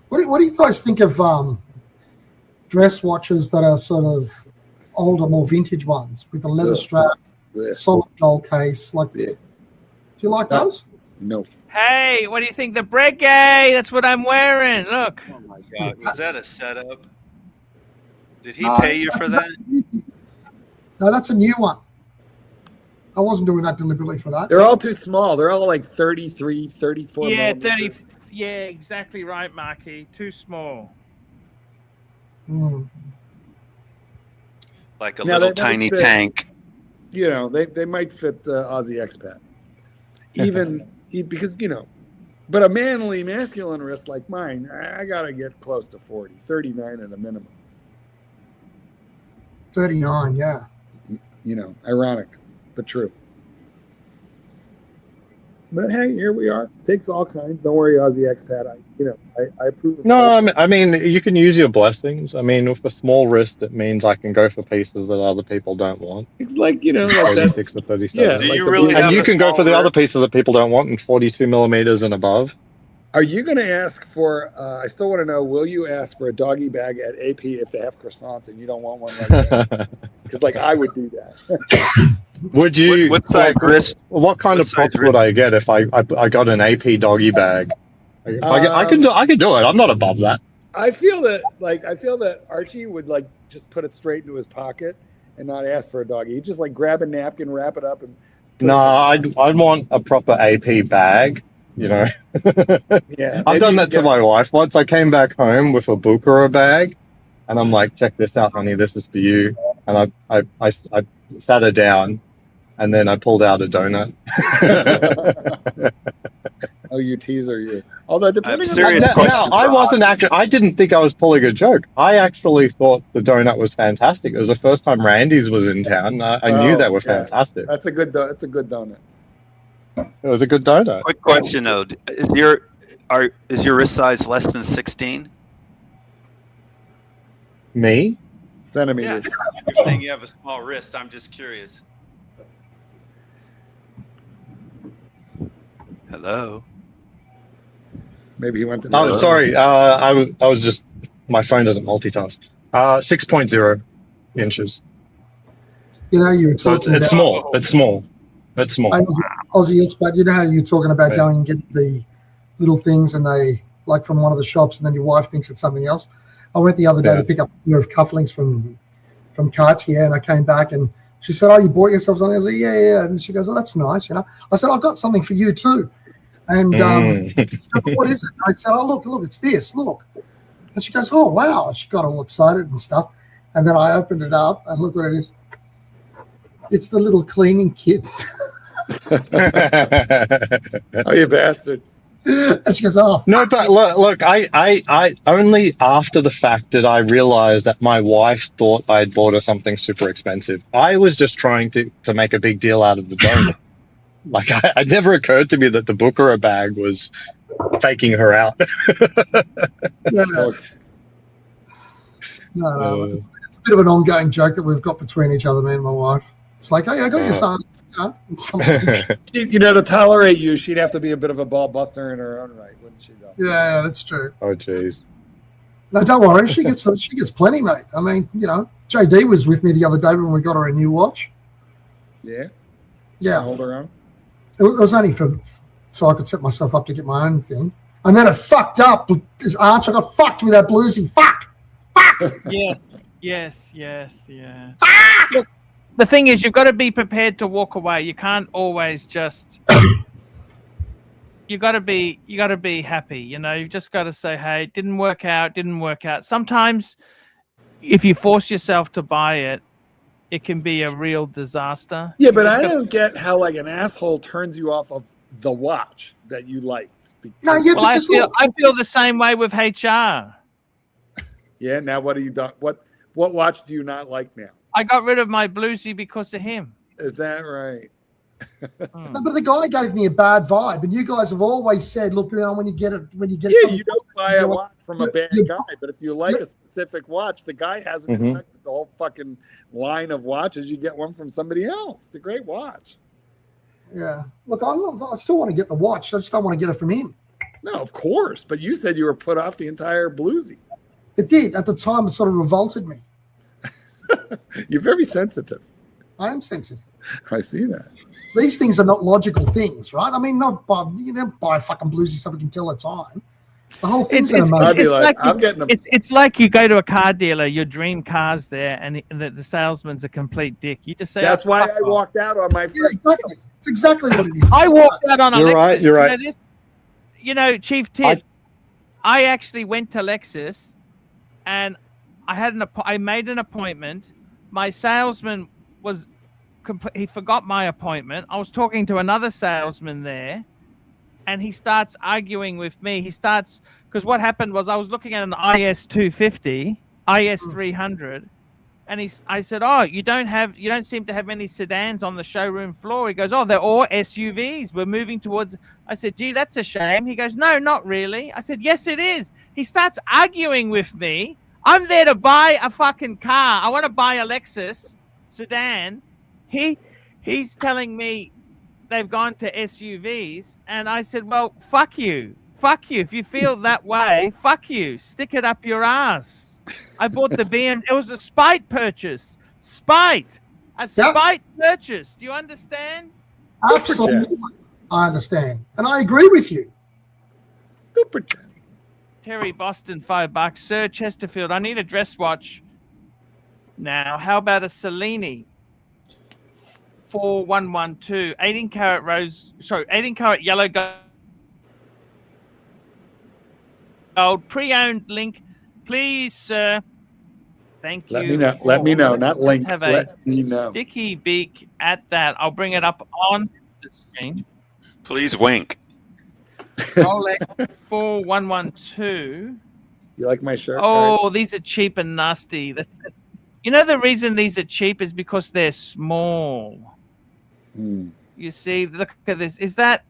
What do you guys think of dress watches that are sort of older, more vintage ones with a leather strap, solid gold case? Like, do you like those? No. Hey, what do you think? The break gay? That's what I'm wearing. Look. Oh my God, was that a setup? Did he No, pay you for that? No, that's a new one. I wasn't doing that deliberately for that. They're all too small. They're all like 33, 34 Yeah, millimeters. 30. Yeah, exactly right, Marky. Too small. Mm. Like a Now, little they might tiny fit- tank. They might fit Aussie expat. Because, but a manly, masculine wrist like mine, I got to get close to 40, 39 at a minimum. 39, yeah. Ironic, but true. But hey, here we are. Takes all kinds. Don't worry, Aussie expat. I approve. Of No, I mean, you can use your blessings. I mean, with a small wrist, it means I can go for pieces that other people don't want. It's like, like that. 36 or 37. Yeah, Do like you the really blue- have And you a can go small for the other wrist? pieces that people don't want in 42 millimeters and above. Are you going to ask for, I still want to know, will you ask for a doggy bag at AP if they have croissants and you don't want one like that? Because, I would do that. Would you? What size wrist? What kind what of props size would I get if I got an AP doggy bag? I can do it. I'm not above that. I feel that Archie would, just put it straight into his pocket and not ask for a doggy. He'd just, grab a napkin, wrap it up, and put No, it I'd want a proper AP bag. Yeah, I've done that to my wife once. I came back home with a Buccara bag, and I'm like, "Check this out, honey. This is for you." And I sat her down, and then I pulled out a donut. Oh, you teaser, you. Although depending on serious the question. I wasn't actually. I didn't think I was pulling a joke. I actually thought the donut was fantastic. It was the first time Randy's was in town. I knew they were fantastic. That's a good donut. It was a good donut. Quick question, though. Is your wrist size less than 16? Me? Yeah, Centimeters. you're saying you have a small wrist. I'm just curious. Hello? Maybe he went to. Oh, sorry. I was just. My phone doesn't multitask. 6.0 inches. You were So talking it's about small. It's small. It's small. Aussie expat. You know how you were talking about Yeah. going and getting the little things and they from one of the shops and then your wife thinks it's something else. I went the other day Yeah. to pick up a pair of cufflinks from Cartier and I came back and she said, "Oh, you bought yourself something?" I was like, yeah. And she goes, "Oh, that's nice." I said, "I've got something for you too." And she said, "What is it?" I said, "Oh, look, it's this. Look." And she goes, "Oh, wow." She got all excited and stuff. And then I opened it up and look what it is. It's the little cleaning kit. Oh, you bastard! And she goes, "Oh, No, but look, I only after the fact did I realize that my wife thought I had bought her something super expensive. I was just trying to make a big deal out of the donut. It never occurred to me that the Buccara bag was faking her out. yeah." No, it's a bit of an ongoing joke that we've got between each other, me and my wife. It's like, "Oh, yeah, I got your son." To tolerate you, she'd have to be a bit of a ball buster in her own right, wouldn't she? Though. Yeah, that's true. Oh, jeez. No, don't worry. She gets plenty, mate. I mean, JD was with me the other day when we got her a new watch. Yeah. Yeah, Hold her on. it was only so I could set myself up to get my own thing. And then it fucked up. Arch, I got fucked with that bluesy. Fuck. Yeah. Yes, yeah. Look, the thing is, you've got to be prepared to walk away. You can't always just. You got to be happy. You know, you've just got to say, "Hey, didn't work out. Sometimes, if you force yourself to buy it, it can be a real disaster. Yeah, You but just I got- don't get how like an asshole turns you off of the watch that you liked. No, yeah, Well, I because feel look, I feel the same way with HR. Yeah. Now what are you done? What watch do you not like now? I got rid of my bluesy because of him. Is that right? no, but the guy gave me a bad vibe, and you guys have always said, look, you know, when you get Yeah, something, you don't buy a you're like, watch from a bad you- guy, but if you like a specific watch, the guy hasn't Mhm. infected the whole fucking line of watches. You get one from somebody else. It's a great watch. yeah. Look, I still want to get the watch. I just don't want to get it from him. No, of course. But you said you were put off the entire bluesy. It did at the time. It sort of revolted me. You're very sensitive. I am sensitive. I see that. These things are not logical things, right? I mean, not buy, you know, buy a fucking bluesy so we can tell the time. The whole thing's an I'd emotion. be like, I'm getting them. It's like you go to a car dealer, your dream car's there, and the salesman's a complete dick. You just say, That's "Oh, why fuck I off." walked out on my Yeah, first. exactly. It's exactly what it is. I walked out on a You're Lexus. right, you're You know right. this? You know, Chief Tip. I actually went to Lexus, and I made an appointment. My salesman was he forgot my appointment. I was talking to another salesman there, and he starts arguing with me. Because what happened was I was looking at an IS 250, IS 300, and I said, "Oh, you don't seem to have many sedans on the showroom floor." He goes, "Oh, they're all SUVs. We're moving towards." I said, "Gee, that's a shame." He goes, "No, not really." I said, "Yes, it is." He starts arguing with me. I'm there to buy a fucking car. I want to buy a Lexus sedan. He's telling me they've gone to SUVs, and I said, "Well, fuck you. If you feel that way, fuck you. Stick it up your ass." I bought the BM. It was a spite purchase. Spite purchase. Do you understand? Absolutely. I understand. And I agree with you. Super chat. Terry Boston, $5. Sir Chesterfield, I need a dress watch now. How about a Cellini? 4112, 18 karat yellow gold, pre-owned link, please, sir. Thank you. Let me know. Let me know. Let's Not just link. have Let me a know. sticky beak at that. I'll bring it up on the screen. Please wink. Rolex 4112. You like my shirt? Oh, guys? these are cheap and nasty. You know the reason these are cheap is because they're small. Hmm. You see, look at this. Is that?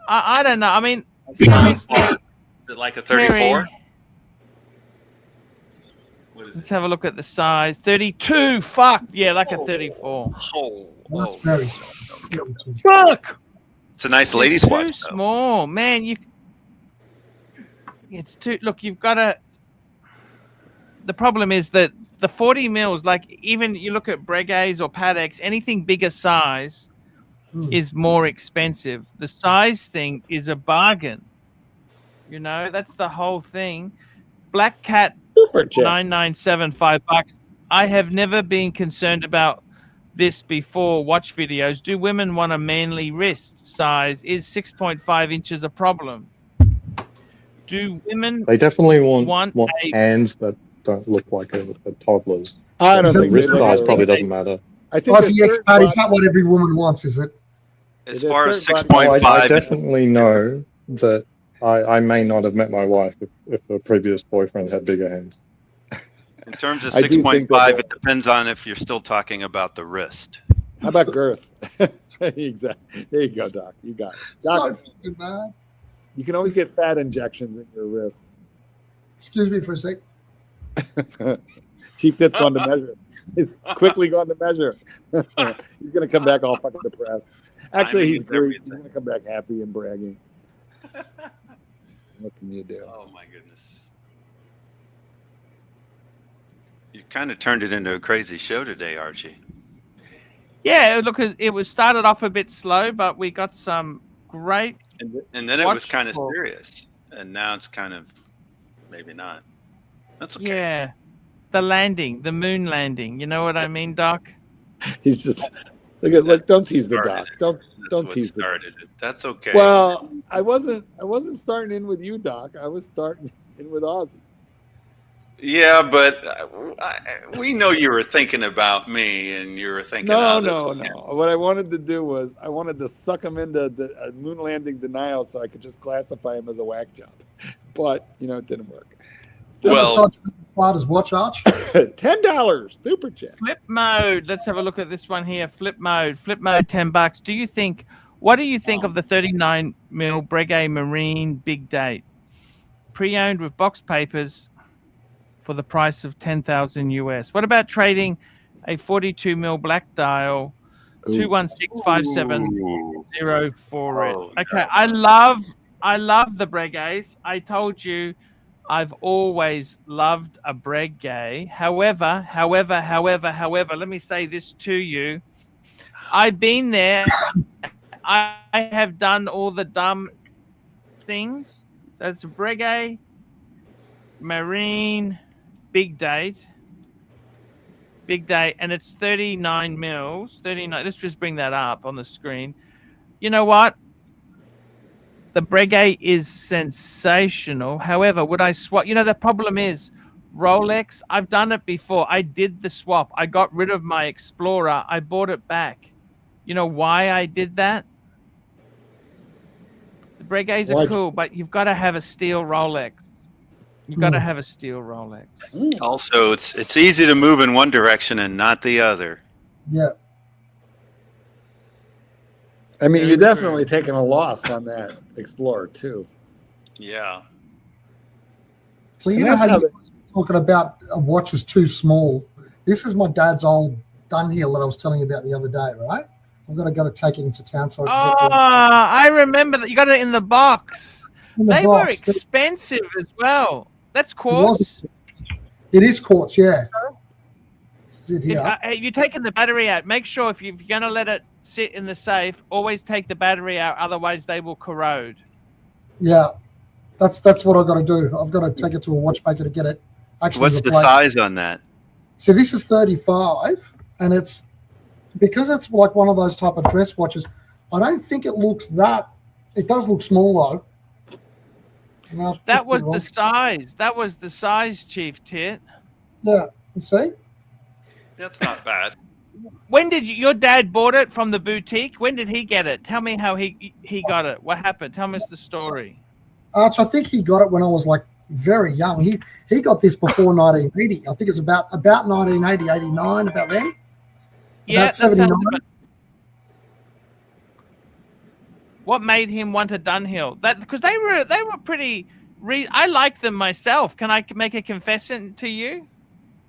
I don't know. I mean, seriously. Is it like a 34? Terry, What is let's it? have a look at the size. 32. Fuck. Yeah, like a 34. That's very small. Fuck. It's a nice ladies' It's too watch. though. small, man. It's too. Look, you've got to. The problem is that the 40 mils, like even you look at Breguets or Pateks, anything bigger size is more expensive. The size thing is a bargain. You know, that's the whole thing. Black Cat Super chat. 997, $5. I have never been concerned about this before. Watch videos. Do women want a manly wrist size? Is 6.5 inches a problem? Do women They definitely want a hands that don't look like a toddler's. I don't So think Wrist they size look probably like- doesn't matter. I think Aussie there's certain expat, is watches- that what every woman wants, is it? As It is far as certain 6.5, I definitely know that I may not have met my wife if a previous boyfriend had bigger hands. in terms of I do think 6.5, that it depends on if you're still talking about the wrist. How about girth? Exactly. There you go, Doc. You got it. So Doc, fucking bad. you can always get fat injections in your wrist. Excuse me for a sec. Chief Tit's gone to measure. He's quickly gone to measure. He's going to come back all fucking depressed. Actually, Timing he's is great. everything. He's going to come back happy and bragging. What can you do? Oh my goodness. You kind of turned it into a crazy show today, Archie. Yeah, look, it was started off a bit slow, but we got some great. And then it was Watch kind of talk. serious. And now it's kind of maybe not. That's okay. Yeah, the landing, the moon landing. You know what I mean, Doc? He's just look. Don't tease the Started doc. it. Don't That's what tease the doc. started it. That's okay. Well, I wasn't starting in with you, Doc. I was starting in with Ozzy. Yeah, but we know you were thinking about me, and you were thinking. No. Oh, this- What I wanted to do was I wanted to suck him into the moon landing denial so I could just classify him as a whack job. But it didn't work. Well, Father's watch, Arch. $10 super chat. Flip mode. Let's have a look at this one here. Flip mode, $10. What do you think of the 39 mil Breguet Marine Big Date? Pre-owned with box papers for the price of 10,000 US. What about trading a 42 mil black dial 21657 for it? Oh, Okay, I love the Breguets. I told you I've always loved a Breguet. However, let me say this to you. I've been there. I have done all the dumb things. So it's a Breguet Marine Big Date, and it's 39 mils. 39. Let's just bring that up on the screen. You know what? The Breguet is sensational. However, would I swap? The problem is Rolex. I've done it before. I did the swap. I got rid of my Explorer. I bought it back. You know why I did that? The Breguets are cool, but you've got to have a steel Rolex. You've got to have a steel Rolex. also, it's easy to move in one direction and not the other. Yeah. I mean, you're definitely taking a loss on that Explorer too. Yeah. So you know how you're talking about a watch is too small. This is my dad's old Dunhill that I was telling you about the other day, right? I've got to take it into town so I can get I remember that you got it in the box. They were box. expensive as well. That's quartz. It is quartz, yeah. You're taking the battery out. Make sure if you're going to let it sit in the safe, always take the battery out. Otherwise, they will corrode. Yeah, that's what I've got to do. I've got to take it to a watchmaker to get it actually What's replaced. the size on that? So this is 35, and it's because it's like one of those type of dress watches. I don't think it looks that. It does look small though. That was the size. That was the size, Chief Tit. Yeah, you see? That's not bad. When did your dad bought it from the boutique? When did he get it? Tell me how he got it. What happened? Tell me the story. Arch, I think he got it when I was like very young. He got this before 1980. I think it's about 1980, 89, about then. Yeah, about 79. What made him want a Dunhill? That because they were pretty. I liked them myself. Can I make a confession to you?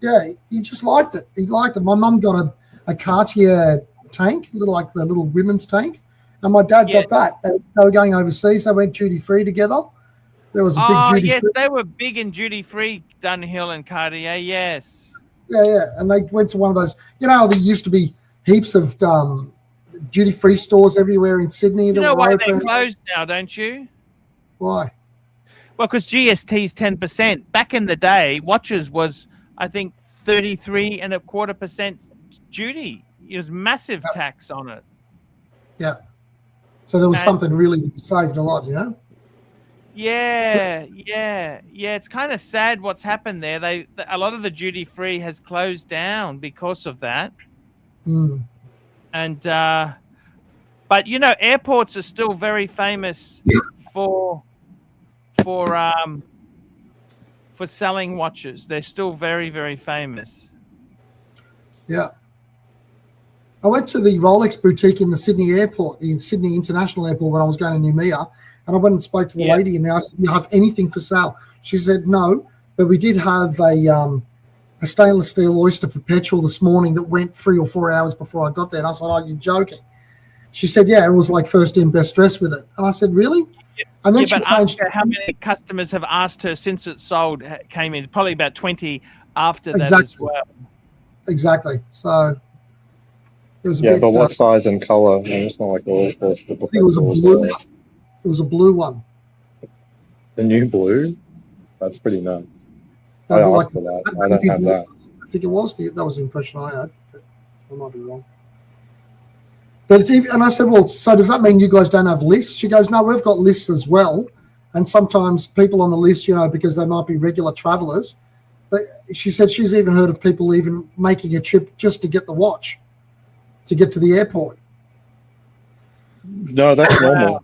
Yeah, he just liked it. He liked it. My mum got a Cartier tank, like the little women's tank, and my dad got that. They were going overseas. They went duty free together. There was a big duty free. Yes, they were big in duty free, Dunhill and Cartier. Yes. Yeah, and they went to one of those. You know, there used to be heaps of duty free stores everywhere in Sydney. You know why they're closed now, don't you? Why? Well, because GST's 10%. Back in the day, watches was, I think, 33.25% duty. It was massive tax on it. Yeah. So there was something really saved a lot, you know? Yeah. It's kind of sad what's happened there. A lot of the duty free has closed down because of that. Mm. And but airports are still very famous for selling watches. They're still very, very famous. Yeah. I went to the Rolex boutique in the Sydney airport, the Sydney International Airport, when I was going to Noumea, and I went and spoke to the lady, and I said, "Do you have anything for sale?" She said, "No, but we did have a stainless steel Oyster Perpetual this morning that went 3 or 4 hours before I got there." And I said, "Oh, you're joking." She said, "Yeah, it was like first in, best dressed with it." And I said, "Really?" And then she changed. How many customers have asked her since it sold? Came in probably about 20 after that as well. Exactly. So it was a bit, but what size and color? I mean, it's not like all. It was a blue. It was a blue one. The new blue. That's pretty nice. I Like, asked for that. I don't have that. I think it was. That was the impression I had. But I might be wrong. But and I said, well, so does that mean you guys don't have lists? She goes, no, we've got lists as well. And sometimes people on the list, you know, because they might be regular travelers, she said she's even heard of people even making a trip just to get the watch, to get to the airport. No, that's normal.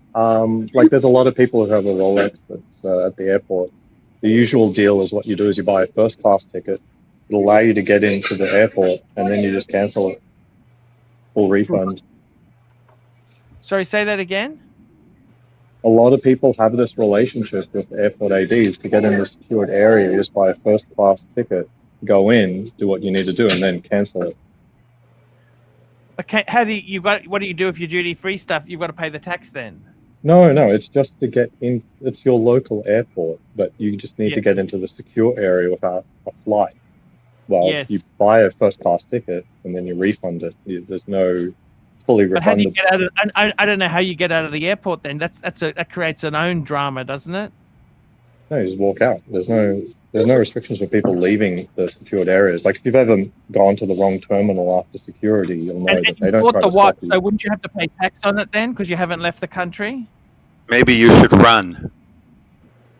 Like there's a lot of people who have a Rolex that's at the airport. The usual deal is what you do is you buy a first class ticket. It'll allow you to get into the airport and then you just cancel it. Full refund. Sorry, say that again. A lot of people have this relationship with airport ADs. To get in the secured area, you just buy a first class ticket, go in, do what you need to do, and then cancel it. Okay, what do you do if your duty free stuff? You've got to pay the tax then. No, it's just to get in. It's your local airport, but you just need to get into the secure area without a flight. Well, you buy a first class ticket and then you refund it. There's no, it's fully refundable. But how do you get out of? I don't know how you get out of the airport. Then that creates an own drama, doesn't it? No, you just walk out. There's no restrictions for people leaving the secured areas. Like if you've ever gone to the wrong terminal after security, you'll know that they don't try to stop you. So wouldn't you have to pay tax on it then because you haven't left the country? Maybe you should run.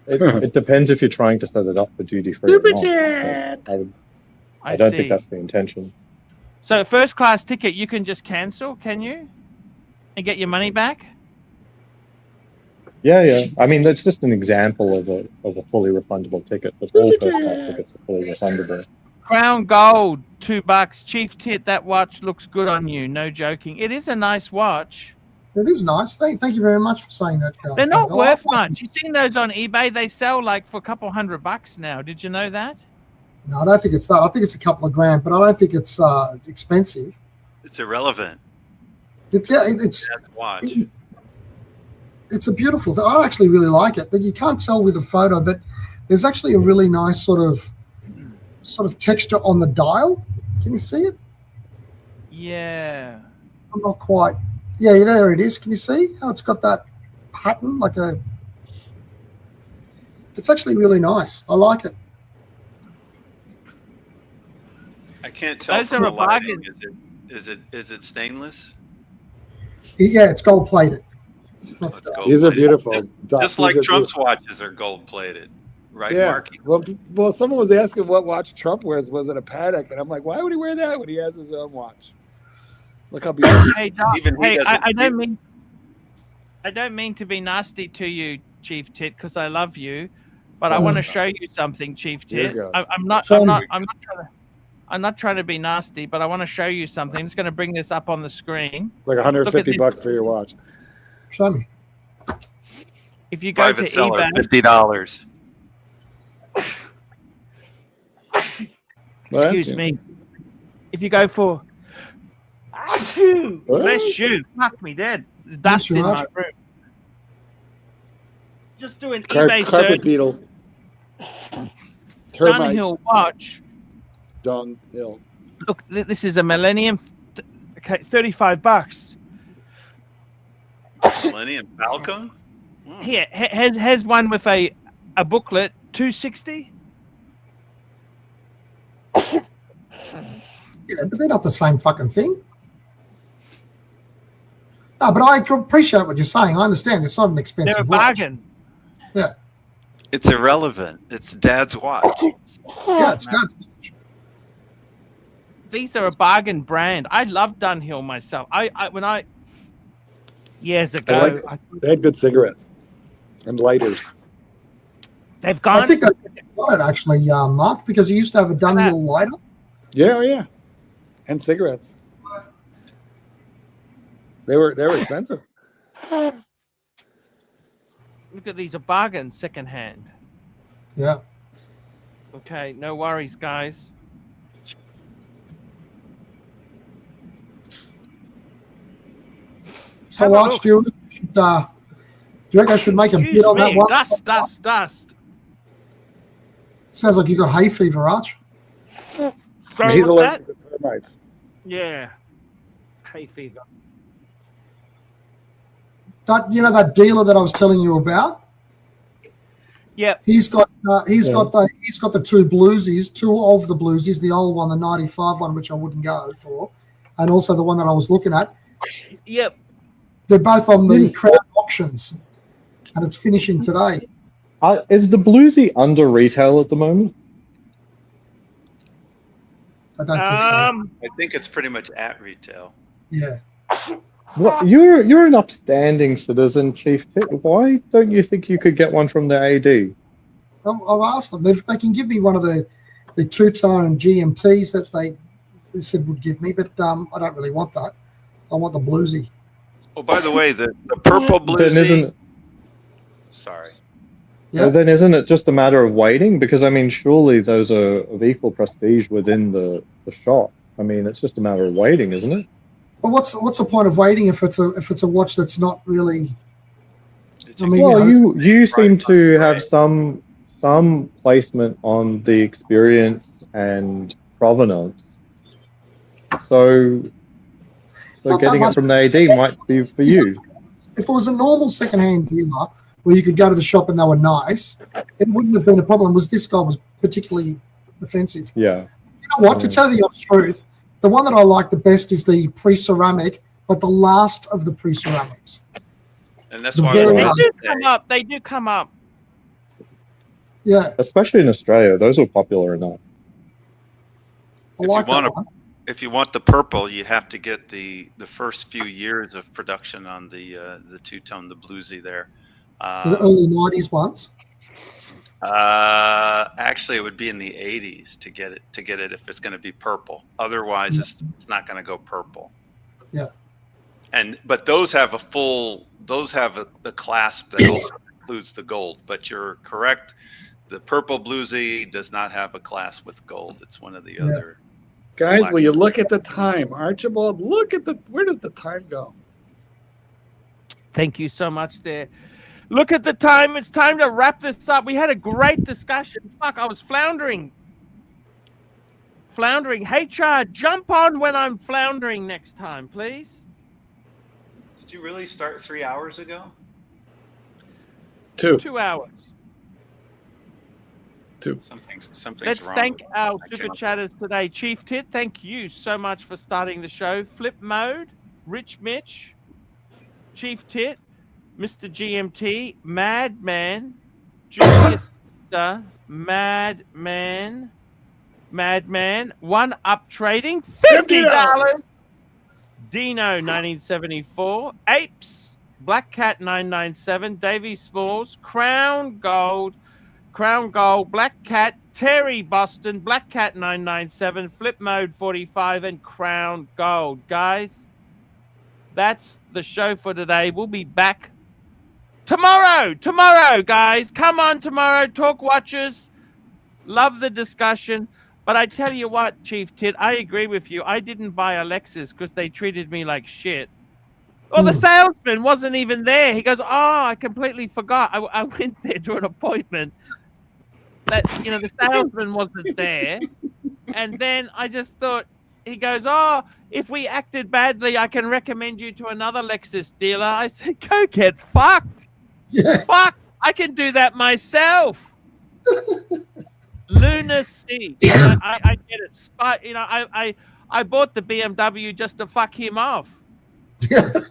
It depends if you're trying to set it up for duty free or not. I don't think that's the intention. So first class ticket, you can just cancel, can you? And get your money back? Yeah. I mean, that's just an example of a fully refundable ticket, but all first class tickets are fully refundable. Crown Gold, $2. Chief Tit, that watch looks good on you. No joking. It is a nice watch. It is nice. Thank you very much for saying that. They're not worth much. You've seen those on eBay? They sell like for a couple $100 now. Did you know that? No, I don't think it's that. I think it's a couple of grand, but I don't think it's expensive. It's irrelevant. It's watch. It's a beautiful thing. I actually really like it. But you can't tell with a photo, but there's actually a really nice sort of texture on the dial. Can you see it? Yeah. I'm not quite. Yeah, there it is. Can you see how it's got that pattern? It's actually really nice. I like it. I can't tell Those from are the a lighting. bargain. Is it stainless? Yeah, it's gold plated. These are beautiful. Just like Trump's watches are gold plated, right, Marky? Well, someone was asking what watch Trump wears. Was it a Patek? And I'm like, why would he wear that when he has his own watch? Look how beautiful. Hey, Doc, I don't mean to be nasty to you, Chief Tit, because I love you, but I want to show you something, Chief Tit. I'm not trying to be nasty, but I want to show you something. I'm just going to bring this up on the screen. It's like $150 for your watch. Show me. If you go to eBay, $50. Excuse me. If you go for bless you, fuck me dead. Dust in my room. Just do an eBay Carpet search. beetles. Dunhill watch. Dunhill. Look, this is a Millennium. Okay, $35. Millennium Falcon? Here, has one with a booklet, $260. Yeah, but they're not the same fucking thing. No, but I appreciate what you're saying. I understand it's not an expensive They're a watch. bargain. Yeah. It's irrelevant. It's Dad's watch. Yeah, it's Dad's watch. These are a bargain brand. I love Dunhill myself. When years ago, they had good cigarettes and lighters. They've gone. I think that's got it actually, Mark, because he used to have a Dunhill lighter. Yeah, and cigarettes. They were expensive. Look at these, a bargain secondhand. Yeah. Okay, no worries, guys. So, Arch, do you reckon I should make a bid on that one? Dust. Sounds like you got hay fever, Arch. Sorry, He's what's that? allergic to termites. Yeah, hay fever. That dealer that I was telling you about? Yep. He's got the two bluesies, two of the bluesies, the old one, the 95 one, which I wouldn't go for, and also the one that I was looking at. Yep. They're both on the Crown auctions, and it's finishing today. Is the Bluesy under retail at the moment? I don't think so. I think it's pretty much at retail. Yeah. What, you're an upstanding citizen, Chief Tit. Why don't you think you could get one from the AD? I've asked them. They can give me one of the two-tone GMTs that they said would give me, but I don't really want that. I want the bluesy. Oh, by the way, the purple bluesy. Then isn't Sorry. Yeah. then isn't it just a matter of waiting? Because I mean, surely those are of equal prestige within the shop. I mean, it's just a matter of waiting, isn't it? Well, what's the point of waiting if it's a watch that's not really? I mean, Well, you know, you seem to have some placement on the experience and provenance. So Not that getting it much. from the AD might be for you. If it was a normal second-hand dealer where you could go to the shop and they were nice, it wouldn't have been a problem. Was this guy was particularly offensive? Yeah. You know what? To tell you the honest truth, the one that I like the best is the pre-ceramic, but the last of the pre-ceramics. And that's The why very I last. They do come up. Yeah, Especially in Australia, those are popular enough. I like that one. If you want the purple, you have to get the first few years of production on the two-tone, the bluesy there. The early 90s ones. Actually, it would be in the 80s to get it if it's going to be purple. Otherwise, it's not going to go purple. Yeah. But those have a clasp that also includes the gold. But you're correct, the purple bluesy does not have a clasp with gold. It's one of the other. Guys, will you look at the time? Archibald, look at where does the time go? Thank you so much there. Look at the time. It's time to wrap this up. We had a great discussion. Fuck, I was floundering. HR, jump on when I'm floundering next time, please. Did you really start 3 hours ago? 2 hours. 2. Something's Let's wrong. thank our I super cannot- chatters today. Chief Tit, thank you so much for starting the show. Flip Mode, Rich Mitch, Chief Tit, Mr. GMT, Madman, Julius Caesar, Madman, One Up Trading, $50. Dino 1974, Apes, Black Cat 997, Davey Smalls, Crown Gold, Black Cat, Terry Boston, Black Cat 997, Flip Mode 45, and Crown Gold. Guys, that's the show for today. We'll be back tomorrow, guys. Come on tomorrow, talk watchers. Love the discussion. But I tell you what, Chief Tit, I agree with you. I didn't buy a Lexus because they treated me like shit. Well, the salesman wasn't even there. He goes, "Oh, I completely forgot. I went there to an appointment. That the salesman wasn't there." And then I just thought, he goes, "Oh, if we acted badly, I can recommend you to another Lexus dealer." I said, "Go get fucked." Yeah. Fuck, I can do that myself. Lunacy. I get it. I bought the BMW just to fuck him off. I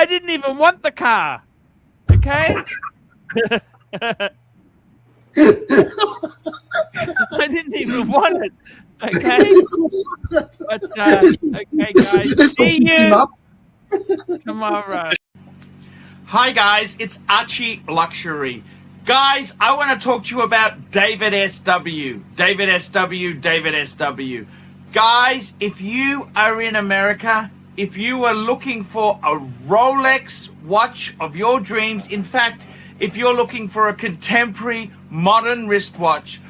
didn't even want the car. Okay? I didn't even want it. Okay? But okay, guys. See you tomorrow. Hi guys, it's ArchieLuxury. Guys, I want to talk to you about David SW. Guys, if you are in America, if you are looking for a Rolex watch of your dreams, in fact, if you're looking for a contemporary modern wristwatch,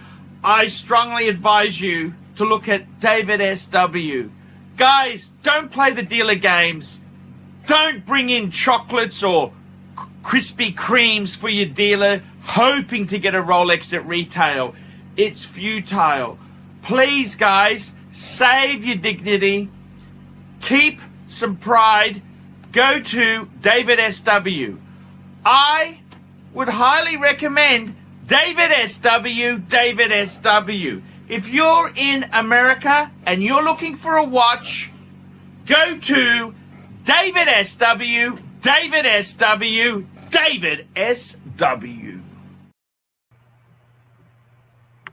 I strongly advise you to look at David SW. Guys, don't play the dealer games. Don't bring in chocolates or Krispy Kremes for your dealer hoping to get a Rolex at retail. It's futile. Please, guys, save your dignity. Keep some pride. Go to David SW. I would highly recommend David SW, David SW. If you're in America and you're looking for a watch, go to David SW, David SW, David SW.